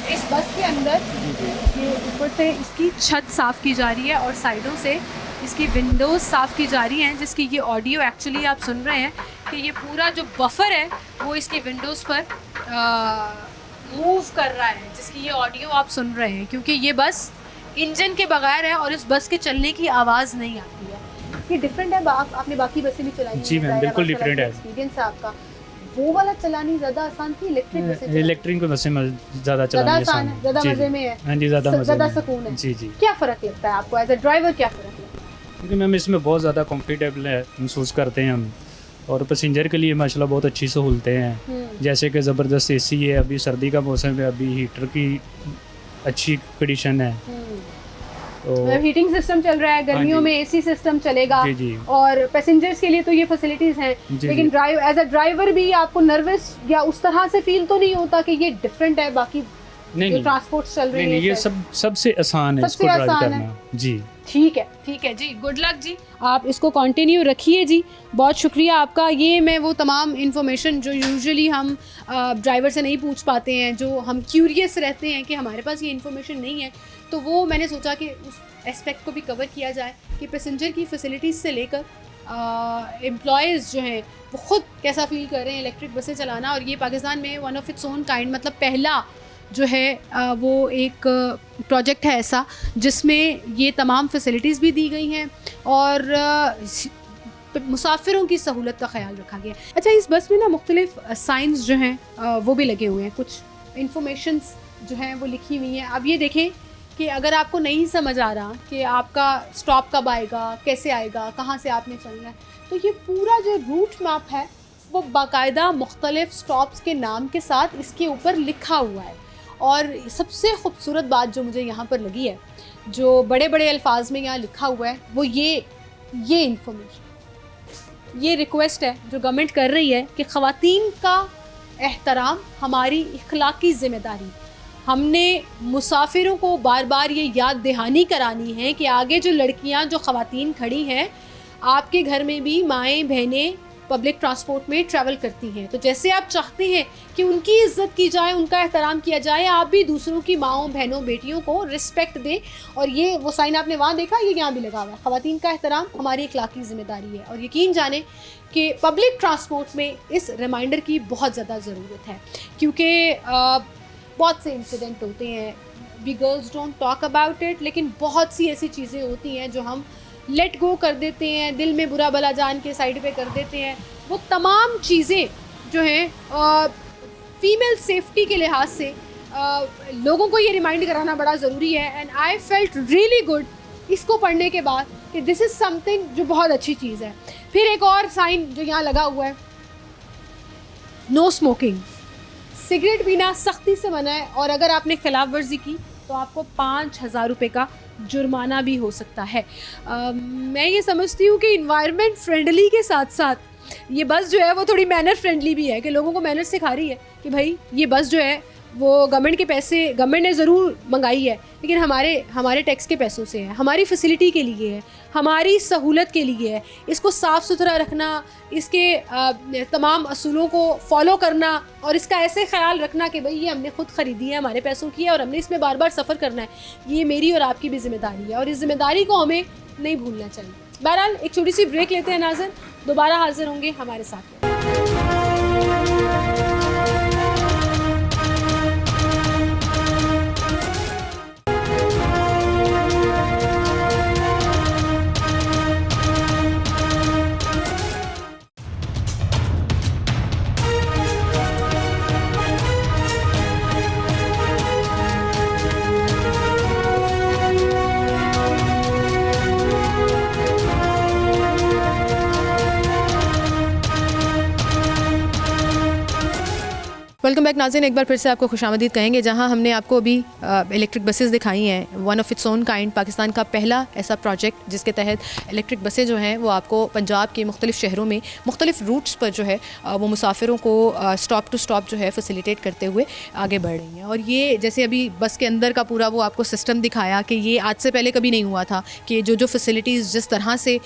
इस बस के अंदर, ये ऊपर से इसकी छत साफ़ की जा रही है और साइडों से इसकी विंडोज़ साफ़ की जा रही हैं, जिसकी ये ऑडियो एक्चुअली आप सुन रहे हैं कि ये पूरा जो बफर है वो इसकी विंडोज़ पर मूव कर रहा है, जिसकी ये ऑडियो आप सुन रहे हैं, क्योंकि ये बस इंजन के बगैर है और इस बस के चलने की आवाज़ नहीं आती है। ये डिफरेंट है, आपने बाकी बसें भी चलाई? जी मैम, बिल्कुल डिफरेंट है। एक्सपीरियंस है आपका। वो वाला चलानी ज़्यादा आसान थी? इलेक्ट्रिक बसें ज़्यादा चलानी आसान है, ज़्यादा मज़े में है। हाँ जी, ज़्यादा सुकून है। जी। क्या फ़र्क लगता है आपको एज अ ड्राइवर, क्या फ़र्क लगता है? क्योंकि मैम इसमें बहुत ज़्यादा कंफर्टेबल महसूस करते हैं हम, और पैसेंजर के लिए माशाल्लाह बहुत अच्छी सहूलतें हैं, जैसे कि ज़बरदस्त AC है, अभी सर्दी का मौसम है, अभी हीटर की अच्छी कंडीशन है, मतलब हीटिंग सिस्टम चल रहा है, गर्मियों में AC सिस्टम चलेगा। और पैसेंजर्स के लिए तो ये फैसिलिटीज़ हैं, लेकिन एज अ ड्राइवर भी आपको नर्वस या उस तरह से फील तो नहीं होता कि ये डिफरेंट है बाकी नहीं ट्रांसपोर्ट चल रही नहीं, है? ये सबसे आसान है सबसे इसको ड्राइव आसान है। करना जी। ठीक है जी, गुड लक जी, आप इसको कंटिन्यू रखिए जी, बहुत शुक्रिया आपका। ये मैं वो तमाम इन्फॉर्मेशन जो यूजुअली हम ड्राइवर से नहीं पूछ पाते हैं, जो हम क्यूरियस रहते हैं कि हमारे पास ये इन्फॉर्मेशन नहीं है, तो वो मैंने सोचा कि उस एस्पेक्ट को भी कवर किया जाए कि पैसेंजर की फैसिलिटीज़ से लेकर एम्प्लॉयज़ जो हैं वो ख़ुद कैसा फील कर रहे हैं इलेक्ट्रिक बसें चलाना। और ये पाकिस्तान में one of its own kind, मतलब पहला जो है वो एक प्रोजेक्ट है ऐसा जिसमें ये तमाम फैसिलिटीज़ भी दी गई हैं और मुसाफिरों की सहूलत का ख्याल रखा गया। अच्छा, इस बस में ना मुख्तलिफ साइंस जो हैं वो भी लगे हुए हैं, कुछ इन्फॉर्मेशंस जो हैं वो लिखी हुई हैं। अब ये देखें कि अगर आपको नहीं समझ आ रहा कि आपका स्टॉप कब आएगा, कैसे आएगा, कहाँ से आपने चलना है, तो ये पूरा जो रूट मैप है वो बाकायदा मुख्तलिफ स्टॉप्स के नाम के साथ इसके ऊपर लिखा हुआ है। और सबसे ख़ूबसूरत बात जो मुझे यहाँ पर लगी है, जो बड़े बड़े अल्फाज में यहाँ लिखा हुआ है, वो ये इन्फॉर्मेशन, ये रिक्वेस्ट है जो गवर्नमेंट कर रही है कि ख़वातीन का एहतराम हमारी इखलाकी ज़िम्मेदारी। हमने मुसाफिरों को बार बार ये याद दहानी करानी है कि आगे जो लड़कियां, जो ख़वातीन खड़ी हैं, आपके घर में भी माएँ बहनें पब्लिक ट्रांसपोर्ट में ट्रैवल करती हैं, तो जैसे आप चाहते हैं कि उनकी इज़्ज़त की जाए, उनका एहतराम किया जाए, आप भी दूसरों की माँओं, बहनों, बेटियों को रिस्पेक्ट दें। और ये वो साइन आपने वहाँ देखा, ये यहाँ भी लगा हुआ है, ख़वातीन का एहतराम हमारी इखलाकी ज़िम्मेदारी है। और यकीन जाने कि पब्लिक ट्रांसपोर्ट में इस रिमाइंडर की बहुत ज़्यादा ज़रूरत है, क्योंकि बहुत से इंसिडेंट होते हैं, we girls don't talk about it, लेकिन बहुत सी ऐसी चीज़ें होती हैं जो हम लेट गो कर देते हैं, दिल में बुरा भला जान के साइड पे कर देते हैं। वो तमाम चीज़ें जो हैं फीमेल सेफ्टी के लिहाज से लोगों को ये रिमाइंड कराना बड़ा ज़रूरी है। And I felt really good इसको पढ़ने के बाद कि दिस इज़ समथिंग जो बहुत अच्छी चीज़ है। फिर एक और साइन जो यहाँ लगा हुआ है, नो स्मोकिंग, सिगरेट पीना सख्ती से मना है, और अगर आपने खिलाफ वर्जी की तो आपको 5,000 रुपये का जुर्माना भी हो सकता है। मैं ये समझती हूँ कि इन्वायरमेंट फ्रेंडली के साथ साथ ये बस जो है वो थोड़ी मैनर फ्रेंडली भी है, कि लोगों को मैनर सिखा रही है कि भाई ये बस जो है वो गवर्नमेंट के पैसे, गवर्नमेंट ने ज़रूर मंगाई है, लेकिन हमारे टैक्स के पैसों से है, हमारी फैसिलिटी के लिए है, हमारी सहूलत के लिए है। इसको साफ़ सुथरा रखना, इसके तमाम असूलों को फॉलो करना और इसका ऐसे ख्याल रखना कि भाई ये हमने खुद ख़रीदी है, हमारे पैसों की है और हमने इसमें बार बार सफ़र करना है, ये मेरी और आपकी भी ज़िम्मेदारी है और इस ज़िम्मेदारी को हमें नहीं भूलना चाहिए। बहरहाल एक छोटी सी ब्रेक लेते हैं नाज़रीन, दोबारा हाजिर होंगे हमारे साथ। वेलकम बैक नाज़रीन, एक बार फिर से आपको खुशामदीद कहेंगे, जहां हमने आपको अभी इलेक्ट्रिक बसेस दिखाई हैं, one of its own kind, Pakistan का पहला ऐसा प्रोजेक्ट जिसके तहत इलेक्ट्रिक बसें जो हैं वो आपको पंजाब के मुख्तलिफ शहरों में मुख्तलिफ रूट्स पर जो है वो मुसाफिरों को स्टॉप टू स्टॉप जो है फैसिलिटेट करते हुए आगे बढ़ रही हैं। और ये जैसे अभी बस के अंदर का पूरा वो आपको सिस्टम दिखाया कि ये आज से पहले कभी नहीं हुआ था, कि जो फैसिलिटीज़ जिस तरह से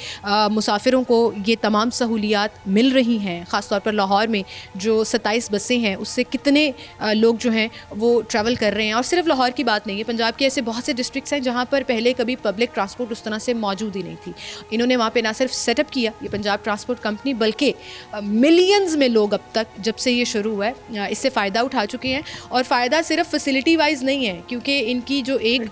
मुसाफिरों को ये तमाम सहूलियात मिल रही हैं, ख़ास तौर पर लाहौर में जो 27 बसें हैं उससे कितने लोग जो हैं वो ट्रैवल कर रहे हैं। और सिर्फ लाहौर की बात नहीं है, पंजाब के ऐसे बहुत से डिस्ट्रिक्ट्स हैं जहाँ पर पहले कभी पब्लिक ट्रांसपोर्ट उस तरह से मौजूद ही नहीं थी। इन्होंने वहाँ पे ना सिर्फ सेटअप किया ये पंजाब ट्रांसपोर्ट कंपनी, बल्कि मिलियंस में लोग अब तक जब से ये शुरू हुआ है इससे फ़ायदा उठा चुके हैं। और फ़ायदा सिर्फ फैसिलिटी वाइज नहीं है, क्योंकि इनकी जो एक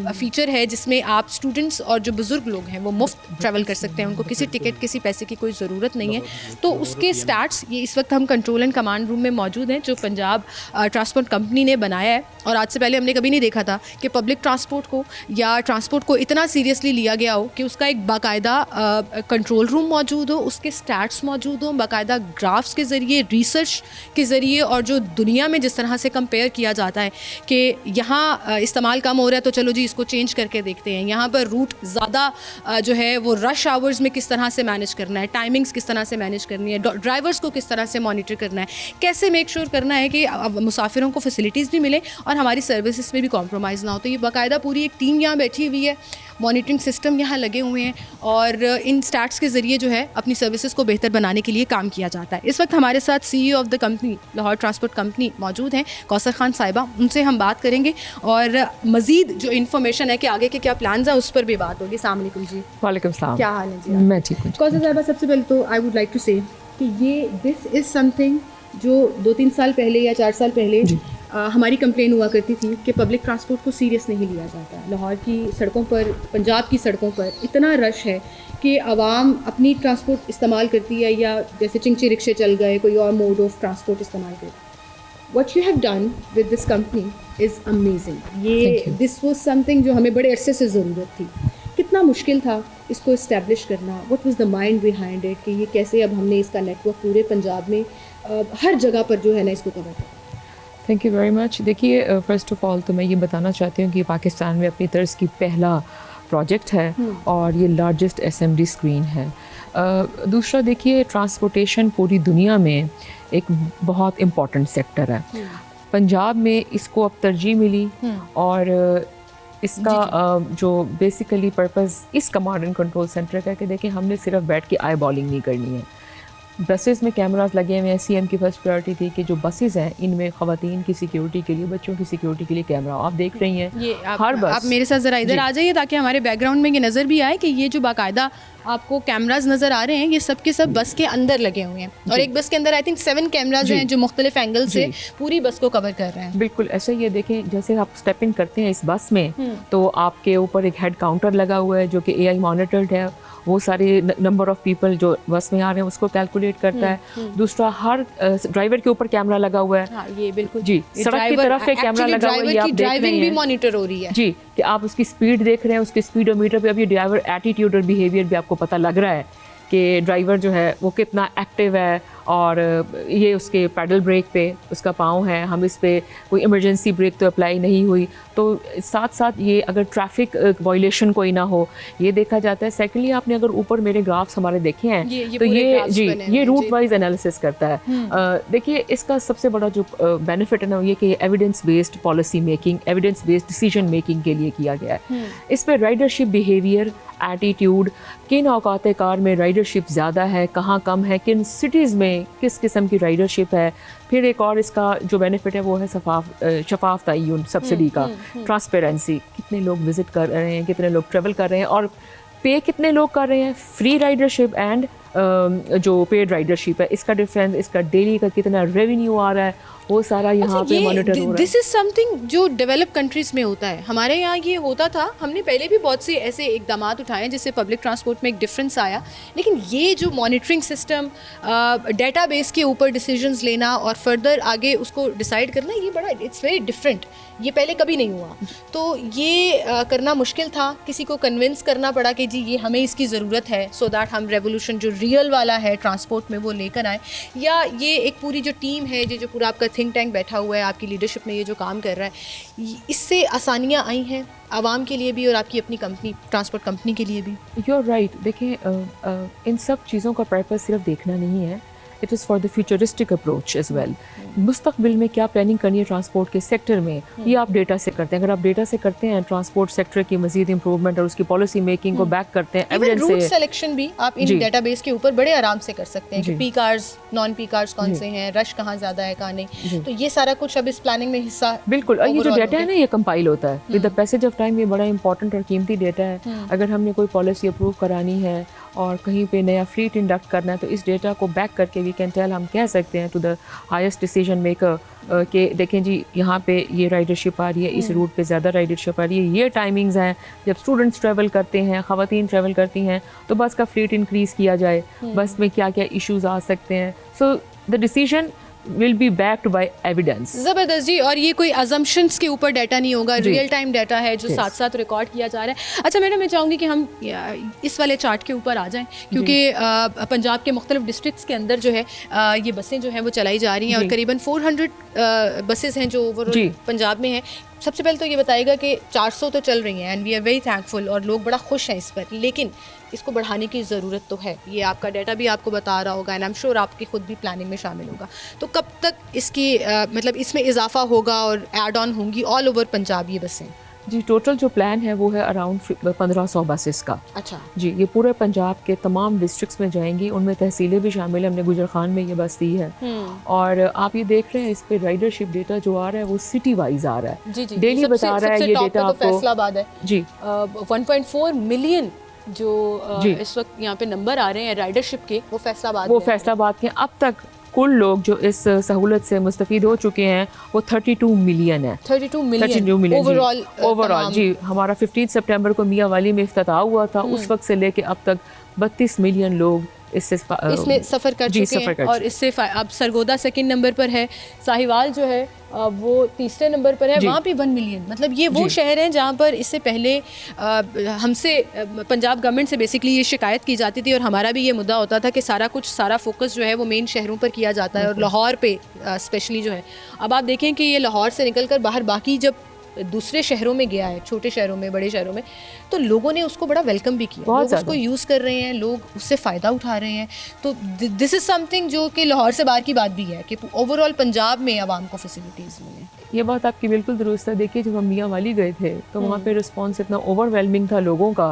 फ़ीचर है जिसमें आप स्टूडेंट्स और जो बुज़ुर्ग लोग हैं वो मुफ्त ट्रैवल कर सकते हैं, उनको किसी टिकट, किसी पैसे की कोई ज़रूरत नहीं है। तो उसके स्टार्ट्स ये इस वक्त हम कंट्रोल एंड कमांड रूम में मौजूद हैं, जो पंजाब ट्रांसपोर्ट कंपनी ने बनाया है। और आज से पहले हमने कभी नहीं देखा था कि पब्लिक ट्रांसपोर्ट को या ट्रांसपोर्ट को इतना सीरियसली लिया गया हो कि उसका एक बाकायदा कंट्रोल रूम मौजूद हो, उसके स्टैट्स मौजूद हो, बाकायदा ग्राफ्स के ज़रिए, रिसर्च के ज़रिए, और जो दुनिया में जिस तरह से कंपेयर किया जाता है कि यहाँ इस्तेमाल कम हो रहा है तो चलो जी इसको चेंज करके देखते हैं, यहाँ पर रूट ज़्यादा जो है वो रश आवर्स में किस तरह से मैनेज करना है, टाइमिंग्स किस तरह से मैनेज करनी है, ड्राइवर्स को किस तरह से मॉनिटर करना है, कैसे मेक श्योर करना है कि मुसाफिरों को फैसिलिटीज़ भी मिले और हमारी सर्विसेज में भी कॉम्प्रोमाइज़ ना हो। तो ये बाकायदा पूरी एक टीम यहाँ बैठी हुई है, मॉनिटरिंग सिस्टम यहाँ लगे हुए हैं और इन स्टैट्स के ज़रिए जो है अपनी सर्विसेज को बेहतर बनाने के लिए काम किया जाता है। इस वक्त हमारे साथ CEO of the company, Lahore transport company मौजूद हैं, कौसर खान साहिबा। उनसे हम बात करेंगे और मज़ीद जो इन्फॉर्मेशन है कि आगे के क्या प्लान्स हैं उस पर भी बात होगी। अस्सलाम वालेकुम जी। वालेकुम सलाम। क्या हाल है जी? मैं ठीक हूँ। कौसर साहिबा, सबसे पहले तो आई वुड लाइक टू से कि ये दिस इज़ समथिंग जो 2-3 साल पहले या 4 साल पहले हमारी कंप्लेन हुआ करती थी कि पब्लिक ट्रांसपोर्ट को सीरियस नहीं लिया जाता। लाहौर की सड़कों पर, पंजाब की सड़कों पर इतना रश है कि आवाम अपनी ट्रांसपोर्ट इस्तेमाल करती है या जैसे चिंची रिक्शे चल गए, कोई और मोड ऑफ ट्रांसपोर्ट इस्तेमाल करती। What you have done with this company is amazing. ये this was something जो हमें बड़े अरसे से ज़रूरत थी। कितना मुश्किल था इसको इस्टेब्लिश करना? What was the mind behind it कि ये कैसे अब हमने इसका नेटवर्क पूरे पंजाब में हर जगह पर जो है ना इसको कवर कर। Thank you very much. देखिए, फ़र्स्ट ऑफ़ ऑल तो मैं ये बताना चाहती हूँ कि पाकिस्तान में अपनी तर्ज की पहला प्रोजेक्ट है और ये लार्जेस्ट SMD स्क्रीन है। दूसरा, देखिए, ट्रांसपोर्टेशन पूरी दुनिया में एक बहुत इम्पॉर्टेंट सेक्टर है। पंजाब में इसको अब तरजीह मिली और इसका जो बेसिकली पर्पस इस कमांड एंड कंट्रोल सेंटर का है कि देखिए, हमने सिर्फ बैठ के आई बॉलिंग नहीं करनी है। बसेस में कैमरास लगे हुए हैं। CM की फर्स्ट प्रायोरिटी थी कि जो बसेस हैं इनमें ख़वातीन की सिक्योरिटी के लिए, बच्चों की सिक्योरिटी के लिए कैमरा। आप देख रही हैं ये हर बस। आप मेरे साथ ज़रा इधर आ जाइए ताकि हमारे बैकग्राउंड में ये नज़र भी आए कि ये जो बाकायदा आपको कैमराज नज़र आ रहे हैं ये सब के सब बस के अंदर लगे हुए हैं और एक बस के अंदर आई थिंक 7 कैमराज हैं जो मुख्तलिफ एंगल से पूरी बस को कवर कर रहे हैं। बिल्कुल ऐसे ही। ये देखें, जैसे आप स्टेपिंग करते हैं इस बस में तो आपके ऊपर एक हेड काउंटर लगा हुआ है जो कि AI मॉनिटर्ड है। वो सारे नंबर ऑफ पीपल जो बस में आ रहे हैं उसको कैलकुलेट करता है। दूसरा, हर ड्राइवर के ऊपर कैमरा लगा हुआ है। हाँ, ये बिल्कुल जी, सड़क की तरफ एक कैमरा लगा हुआ है, ये आप देख रहे हैं। भी मॉनिटर हो रही है जी, कि आप उसकी स्पीड देख रहे हैं, उसके स्पीडोमीटर पे अब ये ड्राइवर एटीट्यूड और बिहेवियर भी आपको पता लग रहा है कि ड्राइवर जो है वो कितना एक्टिव है और ये उसके पैडल ब्रेक पे उसका पाँव है, हम इस पे कोई इमरजेंसी ब्रेक तो अप्लाई नहीं हुई। तो साथ साथ ये अगर ट्रैफिक वायलेशन कोई ना हो ये देखा जाता है। सेकेंडली, आपने अगर ऊपर मेरे ग्राफ्स हमारे देखे हैं तो ये रूट वाइज एनालिसिस करता है। देखिए, इसका सबसे बड़ा जो बेनिफिट है ना ये कि evidence based policy making, evidence based decision making के लिए किया गया है। इस पर राइडरशिप बिहेवियर, एटीट्यूड, किन औकात कार में राइडरशिप ज़्यादा है, कहाँ कम है, किन सिटीज़ में किस किस्म की राइडरशिप है। फिर एक और इसका जो बेनिफिट है वो है शफाफ तय्युन सब्सिडी का, ट्रांसपेरेंसी, कितने लोग विजिट कर रहे हैं, कितने लोग ट्रेवल कर रहे हैं और पे कितने लोग कर रहे हैं। फ्री राइडरशिप एंड जो पेड राइडरशिप है, इसका डिफरेंस, इसका डेली का कितना रेवेन्यू आ रहा है, वो सारा यहाँ पे मॉनिटर हो रहा है। दिस इज समथिंग जो डेवलप कंट्रीज में होता है। हमारे यहाँ ये होता था, हमने पहले भी बहुत से ऐसे इकदामात उठाए जिससे पब्लिक ट्रांसपोर्ट में एक डिफरेंस आया, लेकिन ये जो मॉनिटरिंग सिस्टम, डेटाबेस के ऊपर डिसीजंस लेना और फर्दर आगे उसको डिसाइड करना, ये बड़ा इट्स वेरी डिफरेंट। ये पहले कभी नहीं हुआ। तो ये करना मुश्किल था, किसी को कन्विंस करना पड़ा कि जी ये हमें इसकी ज़रूरत है सो दैट हम रेवोल्यूशन जो रियल वाला है ट्रांसपोर्ट में वो लेकर आए। या ये एक पूरी जो टीम है, जो पूरा आपका थिंक टैंक बैठा हुआ है आपकी लीडरशिप में, ये जो काम कर रहा है, इससे आसानियाँ आई हैं आवाम के लिए भी और आपकी अपनी कंपनी ट्रांसपोर्ट कंपनी के लिए भी। You are right. देखिए, इन सब चीज़ों का पर्पस सिर्फ देखना नहीं है, it is for the futuristic approach as well. मुस्तकबिल में क्या प्लानिंग करनी है ट्रांसपोर्ट के सेक्टर में, ये आप डेटा से करते हैं। अगर आप डेटा से करते हैं ट्रांसपोर्ट सेक्टर की मजीद इंप्रूवमेंट और उसकी पॉलिसी मेकिंग को बैक करते हैं, एविडेंस से, रूट सिलेक्शन भी आप इन डेटाबेस के ऊपर बड़े आराम से कर सकते हैं कि P cars, non P cars कौन से हैं, रश कहाँ ज़्यादा है कहाँ नहीं। तो ये सारा कुछ अब इस प्लानिंग में हिस्सा बिल्कुल। और ये जो डेटा है ना, ये कंपाइल होता है with the passage of time. ये बड़ा इंपॉर्टेंट और कीमती डेटा है। अगर हमने कोई पॉलिसी अप्रूव करानी है और कहीं पे नया फ्लीट इंडक्ट करना है तो इस डेटा को बैक करके वी कैन टेल, हम कह सकते हैं to the highest decision maker कि देखें जी यहाँ पे ये राइडरशिप आ रही है, इस रूट पे ज़्यादा राइडरशिप आ रही है, ये टाइमिंग्स हैं जब स्टूडेंट्स ट्रैवल करते हैं, ख़वातीन ट्रैवल करती हैं, तो बस का फ्लीट इंक्रीज़ किया जाए, बस में क्या क्या इश्यूज़ आ सकते हैं। So the decision will be backed by evidence। ज़बरदस्त जी। और ये कोई assumptions के ऊपर डाटा नहीं होगा, रियल टाइम डाटा है जो साथ साथ रिकॉर्ड किया जा रहा है। अच्छा मैडम, मैं चाहूँगी कि हम इस वाले चार्ट के ऊपर आ जाएं क्योंकि पंजाब के मुख्तलिफ डिस्ट्रिक्ट्स के अंदर जो है ये बसें जो हैं वो चलाई जा रही हैं और करीबन 400 बसेस हैं जो ओवरऑल पंजाब में हैं। सबसे पहले तो ये बताइएगा कि 400 तो चल रही हैं and we are very thankful और लोग बड़ा खुश हैं इस पर, लेकिन इसको बढ़ाने की ज़रूरत तो है। ये आपका डाटा भी आपको बता रहा होगा एंड आई एम श्योर आपकी खुद भी प्लानिंग में शामिल होगा। तो कब तक इसकी मतलब इसमें इजाफा होगा और ऐड ऑन होंगी ऑल ओवर पंजाब ये बसें? जी, टोटल जो प्लान है वो है अराउंड 1500 बसेस का। अच्छा जी, ये पूरे पंजाब के तमाम डिस्ट्रिक्ट्स में जाएंगी, उनमें तहसीलें भी शामिल है। हमने गुजर खान में ये बस दी है और आप ये देख रहे हैं इस पे राइडरशिप डेटा जो आ रहा है वो सिटी वाइज आ रहा है। जी जी, डेली बता रहा है ये डेटा आपको। फैसलाबाद है जी, 1.4 मिलियन जो इस वक्त यहाँ पे नंबर आ रहे हैं राइडरशिप के, वो फैसलाबाद के। अब तक कुल लोग जो इस सहूलत से मुस्तफ़ीद हो चुके हैं वो 32 मिलियन है। 32 मिलियन ओवरऑल जी। हमारा 15 सितंबर को मियाँ वाली में इफ्तिताह हुआ था, उस वक्त से लेके अब तक 32 मिलियन लोग इसमें सफ़र कर चुके हैं और इससे अब सरगोदा सेकंड नंबर पर है, साहिवाल जो है वो तीसरे नंबर पर है, वहाँ भी 1 मिलियन। मतलब ये वो शहर हैं जहाँ पर इससे पहले हमसे पंजाब गवर्नमेंट से बेसिकली ये शिकायत की जाती थी और हमारा भी ये मुद्दा होता था कि सारा फोकस जो है वो मेन शहरों पर किया जाता है और लाहौर पे स्पेशली जो है। अब आप देखें कि ये लाहौर से निकल कर बाहर बाकी जब दूसरे शहरों में गया है, छोटे शहरों में, बड़े शहरों में, तो लोगों ने उसको बड़ा वेलकम भी किया, लोग उसको यूज़ कर रहे हैं, लोग उससे फ़ायदा उठा रहे हैं। तो दिस इज़ समथिंग जो कि लाहौर से बाहर की बात भी है कि ओवरऑल पंजाब में आवाम को फैसिलिटीज़ मिले। ये बात आपकी बिल्कुल दुरुस्त है। देखिए जब हम मियाँ वाली गए थे तो वहाँ पे रिस्पांस इतना ओवरवेलमिंग था लोगों का,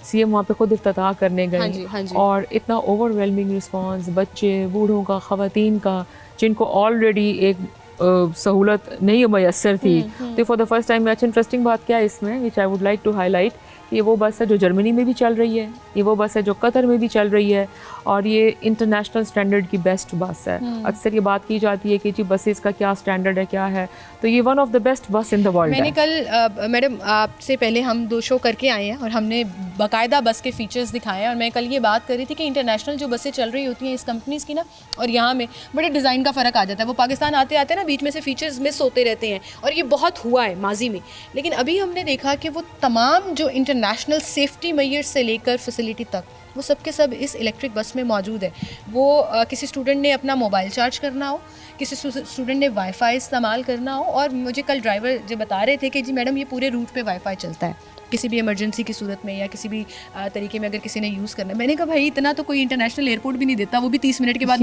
सीएम वहाँ पे खुद इफ्तिताह करने गए और इतना ओवरवेलमिंग रिस्पांस बच्चे, बूढ़ों का, ख़वातीन का, जिनको ऑलरेडी एक सहूलत नहीं मैसर थी। तो फॉर द फर्स्ट टाइम अच्छा इंटरेस्टिंग बात क्या है इसमें which I would like to highlight, ये वो बस है जो जर्मनी में भी चल रही है, ये वो बस है जो कतर में भी चल रही है और ये इंटरनेशनल स्टैंडर्ड की बेस्ट बस है। अक्सर ये बात की जाती है कि जी बसेस का क्या स्टैंडर्ड है, क्या है, तो ये वन ऑफ द बेस्ट बस इन द वर्ल्ड। मैंने कल मैडम आपसे पहले हम 2 शो करके आए हैं और हमने बाकायदा बस के फीचर्स दिखाए हैं और मैं कल ये बात कर रही थी कि इंटरनेशनल जो बसें चल रही होती हैं इस कंपनीज़ की ना और यहाँ में बड़े डिज़ाइन का फ़र्क आ जाता है। वो पाकिस्तान आते आते ना बीच में से फीचर्स मिस होते रहते हैं और ये बहुत हुआ है माजी में, लेकिन अभी हमने देखा कि वो तमाम जो इंटरनेशनल सेफ्टी मेजर से लेकर फैसिलिटी तक वो सब के सब इस इलेक्ट्रिक बस में मौजूद है। वो किसी स्टूडेंट ने अपना मोबाइल चार्ज करना हो, किसी स्टूडेंट ने वाईफाई इस्तेमाल करना हो, और मुझे कल ड्राइवर जो बता रहे थे कि जी मैडम ये पूरे रूट पे वाईफाई चलता है, किसी भी इमरजेंसी की सूरत में या किसी भी तरीके में अगर किसी ने यूज़ करना है। मैंने कहा भाई इतना तो कोई इंटरनेशनल एयरपोर्ट भी नहीं देता, वो भी 30 मिनट के बाद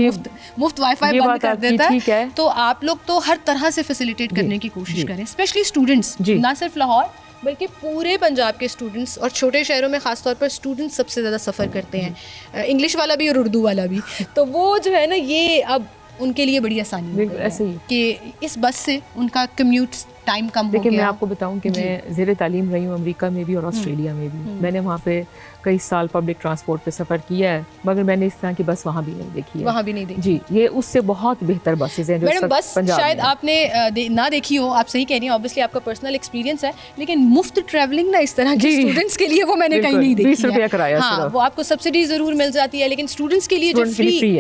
मुफ्त वाईफाई बंद कर देता है। तो आप लोग तो हर तरह से फैसिलिटेट करने की कोशिश करें, स्पेशली स्टूडेंट्स, ना सिर्फ लाहौर बल्कि पूरे पंजाब के स्टूडेंट्स और छोटे शहरों में ख़ास तौर पर स्टूडेंट्स सबसे ज़्यादा सफ़र करते हैं, इंग्लिश वाला भी और उर्दू वाला भी। तो वो जो है ना ये अब उनके लिए बड़ी आसानी ऐसे ही कि इस बस से उनका कम्यूट टाइम कम हो गया। देखिए मैं आपको बताऊं कि मैं ज़ेरे तालीम रही हूँ अमेरिका में भी और ऑस्ट्रेलिया में भी। मैंने वहाँ पे कई साल पब्लिक ट्रांसपोर्ट पे सफ़र किया है, मगर मैंने इस तरह की बस वहाँ भी नहीं देखी है। वहाँ भी नहीं देखी जी, ये उससे बहुत बेहतर बसेस हैं जो मैडम बस शायद आपने ना देखी हो, आप सही कह रही हैं, ऑब्वियसली आपका पर्सनल एक्सपीरियंस है, लेकिन मुफ्त ट्रैवलिंग ना इस तरह के स्टूडेंट्स के लिए वो मैंने कहीं नहीं देखी है। 20 रुपया किराया, हाँ वो आपको सब्सिडी ज़रूर मिल जाती है, लेकिन स्टूडेंट्स के लिए जो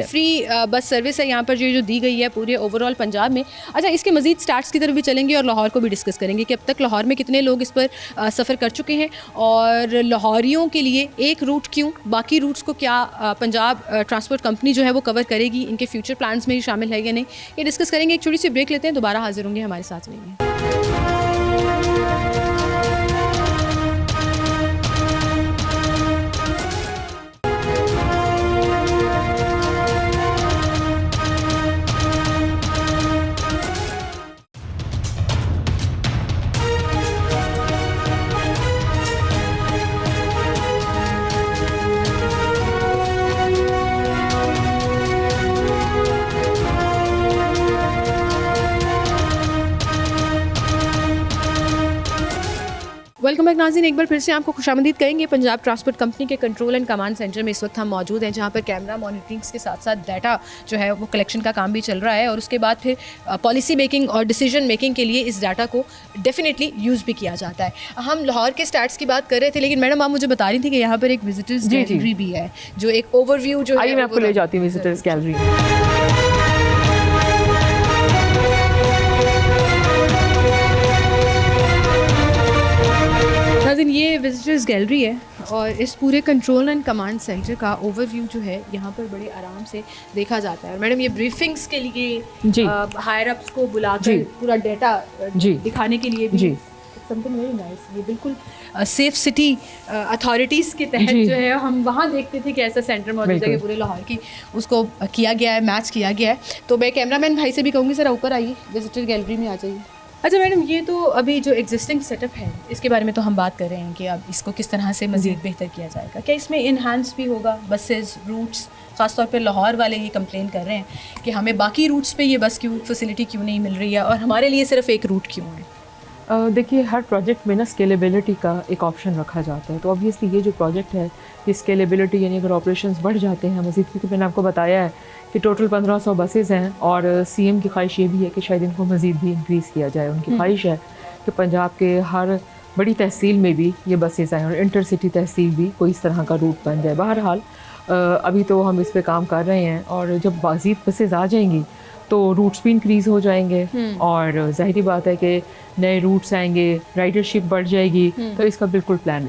फ्री बस सर्विस है यहाँ पर जो दी गई है पूरे ओवरऑल पंजाब में। अच्छा, इसके मजीद स्टार्ट्स की तरफ भी चलेंगे और लाहौर को भी डिस्कस करेंगे कि अब तक लाहौर में कितने लोग इस पर सफ़र कर चुके हैं और लाहौरियों के लिए एक रूट क्यों, बाकी रूट्स को क्या पंजाब ट्रांसपोर्ट कंपनी जो है वो कवर करेगी, इनके फ्यूचर प्लान्स में ही शामिल है या नहीं, ये डिस्कस करेंगे। एक छोटी सी ब्रेक लेते हैं, दोबारा हाजिर होंगे, हमारे साथ रहिए। वेलकम बैक नाज़रीन, एक बार फिर से आपको खुशामदीद कहेंगे। पंजाब ट्रांसपोर्ट कंपनी के कंट्रोल एंड कमांड सेंटर में इस वक्त हम मौजूद हैं, जहां पर कैमरा मॉनिटरिंग्स के साथ साथ डाटा जो है वो कलेक्शन का काम भी चल रहा है और उसके बाद फिर पॉलिसी मेकिंग और डिसीजन मेकिंग के लिए इस डाटा को डेफिनेटली यूज़ भी किया जाता है। हम लाहौर के स्टार्ट्स की बात कर रहे थे, लेकिन मैडम आप मुझे बता रही थी कि यहाँ पर एक विजिटर्स गैलरी भी है, जो एक ओवरव्यू जो है मैं आपको ले जाती हूँ विजिटर्स गैलरी। नाज़रीन ये विजिटर्स गैलरी है और इस पूरे कंट्रोल एंड कमांड सेंटर का ओवरव्यू जो है यहाँ पर बड़े आराम से देखा जाता है। और मैडम ये ब्रीफिंग्स के लिए हायर अप्स को बुलाकर पूरा डेटा दिखाने के लिए भी समथिंग वेरी नाइस। ये बिल्कुल सेफ सिटी अथॉरिटीज़ के तहत जो है हम वहाँ देखते थे कि ऐसा सेंटर मौजूद है कि पूरे लाहौर की उसको किया गया है, मैच किया गया है। तो मैं कैमरामैन भाई से भी कहूँगी ज़रा ऊपर आइए, विजिटर गैलरी में आ जाइए। अच्छा मैडम, ये तो अभी जो एग्जिस्टिंग सेटअप है इसके बारे में तो हम बात कर रहे हैं कि अब इसको किस तरह से मज़ीद बेहतर किया जाएगा। क्या इसमें इन्हांस भी होगा बसेस, रूट्स? ख़ासतौर पे लाहौर वाले ये कंप्लेन कर रहे हैं कि हमें बाकी रूट्स पे ये बस क्यों फैसिलिटी क्यों नहीं मिल रही है और हमारे लिए सिर्फ एक रूट क्यों है? देखिए, हर प्रोजेक्ट में ना स्केलेबिलिटी का एक ऑप्शन रखा जाता है। तो ऑब्वियसली ये जो प्रोजेक्ट है ये स्केलेबिलिटी, यानी अगर ऑपरेशंस बढ़ जाते हैं मज़ीद, क्योंकि मैंने आपको बताया है कि टोटल 1500 बसेज़ हैं और सीएम की ख्वाहिश ये भी है कि शायद इनको मज़ीद भी इंक्रीज़ किया जाए। उनकी ख्वाहिश है कि पंजाब के हर बड़ी तहसील में भी ये बसेज़ आएँ और इंटरसिटी तहसील भी कोई इस तरह का रूट बन जाए। बहरहाल अभी तो हम इस पर काम कर रहे हैं और जब मज़ीद बसेज़ आ जाएंगी तो रूट्स भी इंक्रीज़ हो जाएंगे और ज़ाहिरी बात है कि नए रूट्स आएंगे, राइडरशिप बढ़ जाएगी। तो इसका बिल्कुल प्लान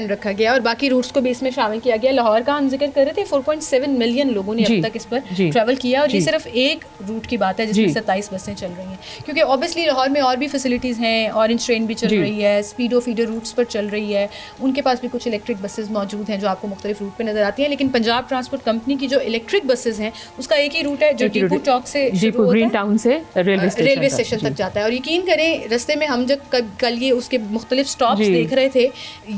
रखा गया और बाकी रूट्स को भी इसमें शामिल किया गया। लाहौर का हम जिक्र कर रहे थे, 4.7 मिलियन लोगों ने अब तक इस पर ट्रैवल किया और ये सिर्फ एक रूट की बात है जिसमें 27 बसें चल रही हैं। क्योंकि ऑब्वियसली लाहौर में और भी फैसिलिटीज़ हैं, ऑरेंज ट्रेन भी चल रही है, स्पीडो फीडर रूट्स पर चल रही है, उनके पास भी कुछ इलेक्ट्रिक बसेज मौजूद हैं जो आपको मुख्तलिफ रूट पर नज़र आती हैं। लेकिन पंजाब ट्रांसपोर्ट कंपनी की जो इलेक्ट्रिक बसेज हैं उसका एक ही रूट है जो टीपू चौक से ग्रीन टाउन से रेलवे स्टेशन तक जाता है। और यकीन करें, रास्ते में हम जब कल ये उसके मुख्तलिफ स्टॉप्स देख रहे थे,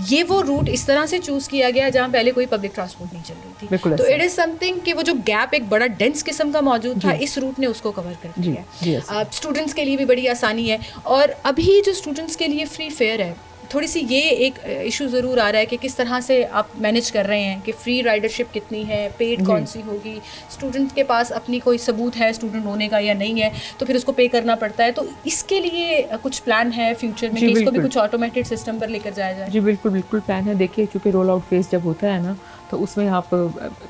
ये वो रूट इस तरह से चूज़ किया गया जहाँ पहले कोई पब्लिक ट्रांसपोर्ट नहीं चल रही थी। तो इट इज़ समथिंग कि वो जो गैप एक बड़ा डेंस किस्म का मौजूद था, इस रूट ने उसको कवर कर दिया। स्टूडेंट्स के लिए भी बड़ी आसानी है और अभी जो स्टूडेंट्स के लिए फ्री फेयर है, थोड़ी सी ये एक इशू ज़रूर आ रहा है कि किस तरह से आप मैनेज कर रहे हैं कि फ्री राइडरशिप कितनी है, पेड कौन सी होगी, स्टूडेंट के पास अपनी कोई सबूत है स्टूडेंट होने का या नहीं है तो फिर उसको पे करना पड़ता है। तो इसके लिए कुछ प्लान है फ्यूचर में कि इसको भी कुछ ऑटोमेटेड सिस्टम पर लेकर जाया जाए? जी बिल्कुल प्लान है। देखिए, चूँकि रोल आउट फेज जब होता है ना तो उसमें आप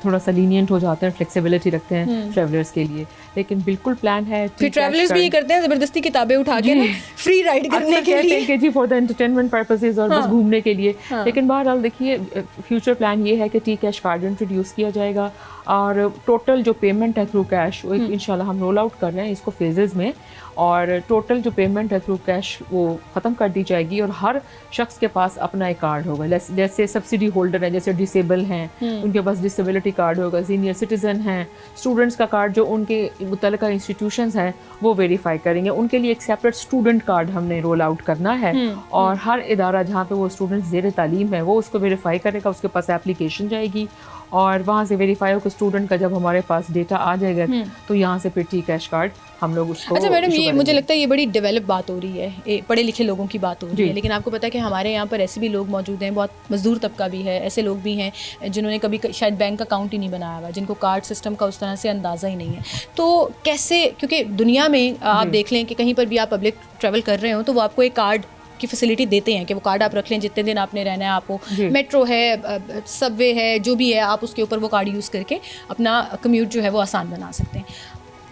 थोड़ा सा लीनियंट हो जाते हैं, फ्लेक्सिबिलिटी रखते हैं ट्रैवलर्स के लिए, लेकिन बिल्कुल प्लान है। फिर ट्रैवलर्स भी ये करते हैं ज़बरदस्ती किताबें उठा के फ्री राइड करने के लिए कि जी फॉर द एंटरटेनमेंट पर्पसेस और बस घूमने के लिए। लेकिन बहरहाल देखिए, फ्यूचर प्लान ये है कि टी कैश कार्ड इंट्रोड्यूस किया जाएगा और टोटल जो पेमेंट है थ्रू कैश वो इंशाल्लाह हम रोल आउट कर रहे हैं इसको फेजेस में, और टोटल जो पेमेंट है थ्रू कैश वो ख़त्म कर दी जाएगी और हर शख्स के पास अपना एक कार्ड होगा। जैसे सब्सिडी होल्डर हैं, जैसे डिसेबल हैं, उनके पास डिसेबिलिटी कार्ड होगा, सीनियर सिटीज़न हैं, स्टूडेंट्स का कार्ड जो उनके मुतल्लिका इंस्टीट्यूशंस हैं वो वेरीफाई करेंगे, उनके लिए एक सेपरेट स्टूडेंट कार्ड हमने रोल आउट करना है। और हर इदारा जहाँ पे वो स्टूडेंट्स ज़ेर तालीम है वो उसको वेरीफाई करेगा, उसके पास एप्लीकेशन जाएगी और वहाँ से वेरीफाई होकर स्टूडेंट का जब हमारे पास डेटा आ जाएगा तो यहाँ से फिर टी कैश कार्ड हम लोग उसको। अच्छा मैडम, ये मुझे लगता है ये बड़ी डेवलप बात हो रही है, पढ़े लिखे लोगों की बात हो रही है, लेकिन आपको पता है कि हमारे यहाँ पर ऐसे भी लोग मौजूद हैं, बहुत मजदूर तबका भी है, ऐसे लोग भी हैं जिन्होंने कभी शायद बैंक अकाउंट ही नहीं बनाया हुआ, जिनको कार्ड सिस्टम का उस तरह से अंदाज़ा ही नहीं है। तो कैसे, क्योंकि दुनिया में आप देख लें कि कहीं पर भी आप पब्लिक ट्रैवल कर रहे हो तो वो आपको एक कार्ड की फैसिलिटी देते हैं कि वो कार्ड आप रख लें, जितने दिन आपने रहना है आपको, मेट्रो है, सबवे है, जो भी है, आप उसके ऊपर वो कार्ड यूज़ करके अपना कम्यूट जो है वो आसान बना सकते हैं।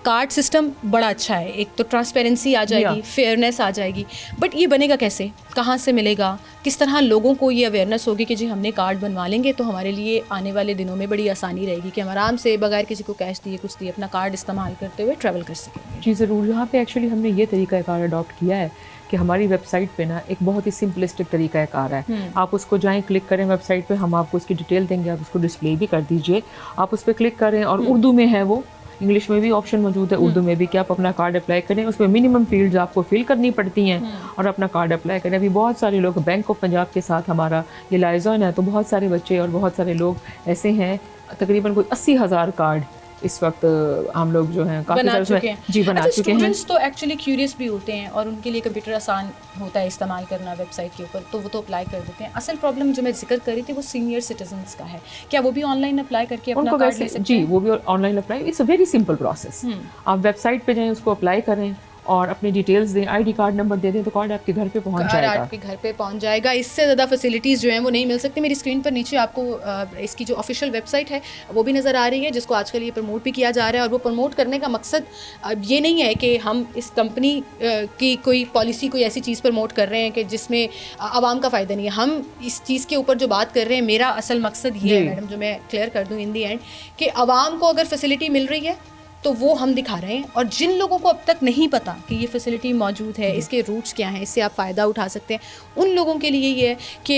कार्ड सिस्टम बड़ा अच्छा है, एक तो ट्रांसपेरेंसी आ जाएगी, फेयरनेस आ जाएगी, बट ये बनेगा कैसे, कहाँ से मिलेगा, किस तरह लोगों को ये अवेयरनेस होगी कि जी हमने कार्ड बनवा लेंगे तो हमारे लिए आने वाले दिनों में बड़ी आसानी रहेगी कि हम आराम से बगैर किसी को कैश दिए कुछ दिए अपना कार्ड इस्तेमाल करते हुए ट्रैवल कर सकेंगे। जी ज़रूर, यहाँ पे एक्चुअली हमने ये तरीका कार अडॉप्ट किया है कि हमारी वेबसाइट पे ना एक बहुत ही सिंपलिस्टिक तरीका कार है। आप उसको जाएं, क्लिक करें वेबसाइट पे, हम आपको उसकी डिटेल देंगे, आप उसको डिस्प्ले भी कर दीजिए, आप उस पर क्लिक करें और उर्दू में है वो, इंग्लिश में भी ऑप्शन मौजूद है, उर्दू में भी, कि आप अपना कार्ड अप्लाई करें। उसमें मिनिमम फील्ड्स आपको फिल करनी पड़ती हैं और अपना कार्ड अप्लाई करें। अभी बहुत सारे लोग, बैंक ऑफ पंजाब के साथ हमारा ये लाइजॉन है, तो बहुत सारे बच्चे और बहुत सारे लोग ऐसे हैं, तकरीबन कोई 80,000 कार्ड इस वक्त हम लोग जो हैं काफ़ी बना चुके हैं। जी बना चुके हैं। स्टूडेंट्स तो एक्चुअली क्यूरियस भी होते हैं और उनके लिए कंप्यूटर आसान होता है इस्तेमाल करना वेबसाइट के ऊपर, तो वो तो अप्लाई कर देते हैं। असल प्रॉब्लम जो मैं जिक्र कर रही थी वो सीनियर सिटीजन्स का है, क्या वो भी ऑनलाइन अप्लाई करके अपना कार्ड ले सकते हैं? जी, वो भी online apply, it's a very simple process. आप वेबसाइट पे जाएं, उसको अप्लाई करें और अपनी डिटेल्स दें, आईडी कार्ड नंबर दे दें तो कार्ड आपके घर पे पहुंच जाएगा। आपके घर पे पहुंच जाएगा। इससे ज़्यादा फैसिलिटीज़ जो हैं वो नहीं मिल सकती। मेरी स्क्रीन पर नीचे आपको इसकी जो ऑफिशियल वेबसाइट है वो भी नज़र आ रही है, जिसको आजकल ये प्रमोट भी किया जा रहा है। और वो प्रमोट करने का मकसद ये नहीं है कि हम इस कंपनी की कोई पॉलिसी, कोई ऐसी चीज़ प्रमोट कर रहे हैं कि जिसमें आवाम का फ़ायदा नहीं है। हम इस चीज़ के ऊपर जो बात कर रहे हैं, मेरा असल मकसद ये है मैडम, जो मैं क्लियर कर दूँ इन दी एंड, कि आवाम को अगर फैसिलिटी मिल रही है तो वो हम दिखा रहे हैं। और जिन लोगों को अब तक नहीं पता कि ये फैसिलिटी मौजूद है, इसके रूट्स क्या हैं, इससे आप फ़ायदा उठा सकते हैं, उन लोगों के लिए ये है कि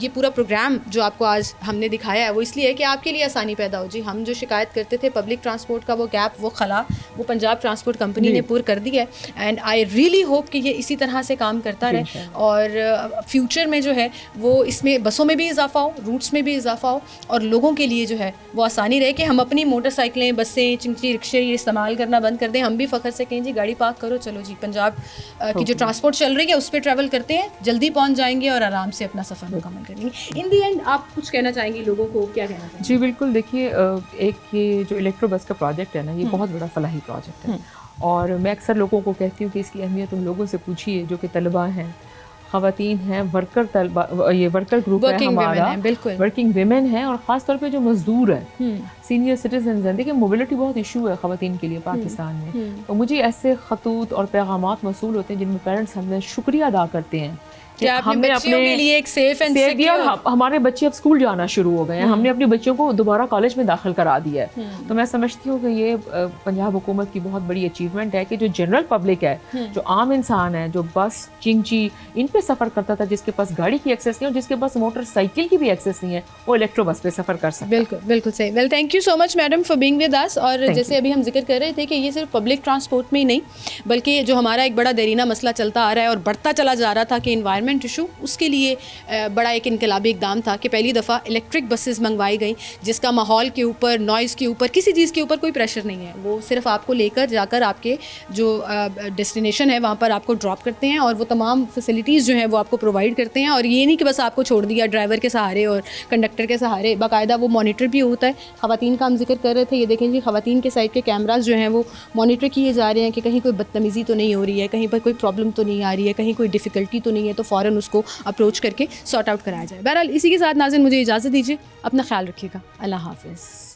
ये पूरा प्रोग्राम जो आपको आज हमने दिखाया है वो इसलिए है कि आपके लिए आसानी पैदा हो। जी, हम जो शिकायत करते थे पब्लिक ट्रांसपोर्ट का, वो गैप, वो खला, वो पंजाब ट्रांसपोर्ट कंपनी ने पूरा कर दिया है। एंड आई रियली होप कि ये इसी तरह से काम करता रहे और फ्यूचर में जो है वो इसमें बसों में भी इजाफा हो, रूट्स में भी इजाफा हो और लोगों के लिए जो है वो आसानी रहे कि हम अपनी मोटरसाइकिलें, बसें, चिंची रिक्शे ये इस्तेमाल करना बंद कर दें। हम भी फ़ख्र से कहें जी गाड़ी पार्क करो, चलो जी पंजाब की जो ट्रांसपोर्ट चल रही है उस पर ट्रैवल करते हैं, जल्दी पहुंच जाएंगे और आराम से अपना सफ़र मुकम्मल करेंगे। इन दी एंड आप कुछ कहना चाहेंगे लोगों को, क्या कहना चाहेंगे? जी बिल्कुल, देखिए एक ये जो इलेक्ट्रो बस का प्रोजेक्ट है ना, ये बहुत बड़ा फलाही प्रोजेक्ट है और मैं अक्सर लोगों को कहती हूँ कि इसकी अहमियत उन लोगों से पूछिए जो कि तलबा हैं, ख़वातीन हैं, वर्कर तलबा, ये वर्कर ग्रुप है हमारा, वर्किंग वेमेन है और ख़ास तौर पे जो मज़दूर है, सीनियर सिटीजन हैं। देखिए मोबिलिटी बहुत इशू है ख़वातीन के लिए पाकिस्तान में। तो मुझे ऐसे खतूत और पैगामात मौसूल होते हैं जिनमें पेरेंट्स हमने शुक्रिया अदा करते हैं कि हमने अपने लिए एक सेफ एंड सिक्योर, हमारे बच्चे अब स्कूल जाना शुरू हो गए हैं, हमने अपने बच्चों को दोबारा कॉलेज में दाखिल करा दिया है। तो मैं समझती हूँ कि ये पंजाब हुकूमत की बहुत बड़ी अचीवमेंट है कि जो जनरल पब्लिक है, जो आम इंसान है, जो बस, चिंची इन पे सफ़र करता था, जिसके पास गाड़ी की एक्सेस नहीं और जिसके पास मोटरसाइकिल की भी एक्सेस नहीं है, वो इलेक्ट्रो बस पे सफ़र कर सकता है। बिल्कुल बिल्कुल सही। Well, thank you so much madam for being with us. और जैसे अभी हम जिक्र कर रहे थे कि ये सिर्फ पब्लिक ट्रांसपोर्ट में ही नहीं बल्कि जो हमारा एक बड़ा देरीना मसला चलता आ रहा है और बढ़ता चला जा रहा था कि इन्वायरमेंट इशू, उसके लिए बड़ा एक इनकलाबी इकदाम था कि पहली दफ़ा इलेक्ट्रिक बसेस मंगवाई गई जिसका माहौल के ऊपर, नॉइज़ के ऊपर, किसी चीज़ के ऊपर कोई प्रेशर नहीं है। वो सिर्फ आपको लेकर जाकर आपके जो डेस्टिनेशन है वहाँ पर आपको ड्रॉप करते हैं और वो तमाम फैसिलिटीज़ जो हैं वो आपको प्रोवाइड करते हैं। और ये नहीं कि बस आपको छोड़ दिया ड्राइवर के सहारे और कंडक्टर के सहारे, बाकायदा वो मॉनिटर भी होता है। ख़वातीन का हम जिक्र कर रहे थे, ये देखें जी ख़वातीन के साइड के कैमरास जो हैं वो मॉनिटर किए जा रहे हैं कि कहीं कोई बदतमीज़ी तो नहीं हो रही है, कहीं पर कोई प्रॉब्लम तो नहीं आ रही है, कहीं कोई डिफ़िकल्टी तो नहीं है, तो फ़ौरन उसको अप्रोच करके सॉर्ट आउट कराया जाए। बहरहाल इसी के साथ नाज़रीन मुझे इजाज़त दीजिए, अपना ख्याल रखिएगा, अल्लाह हाफ़िज़।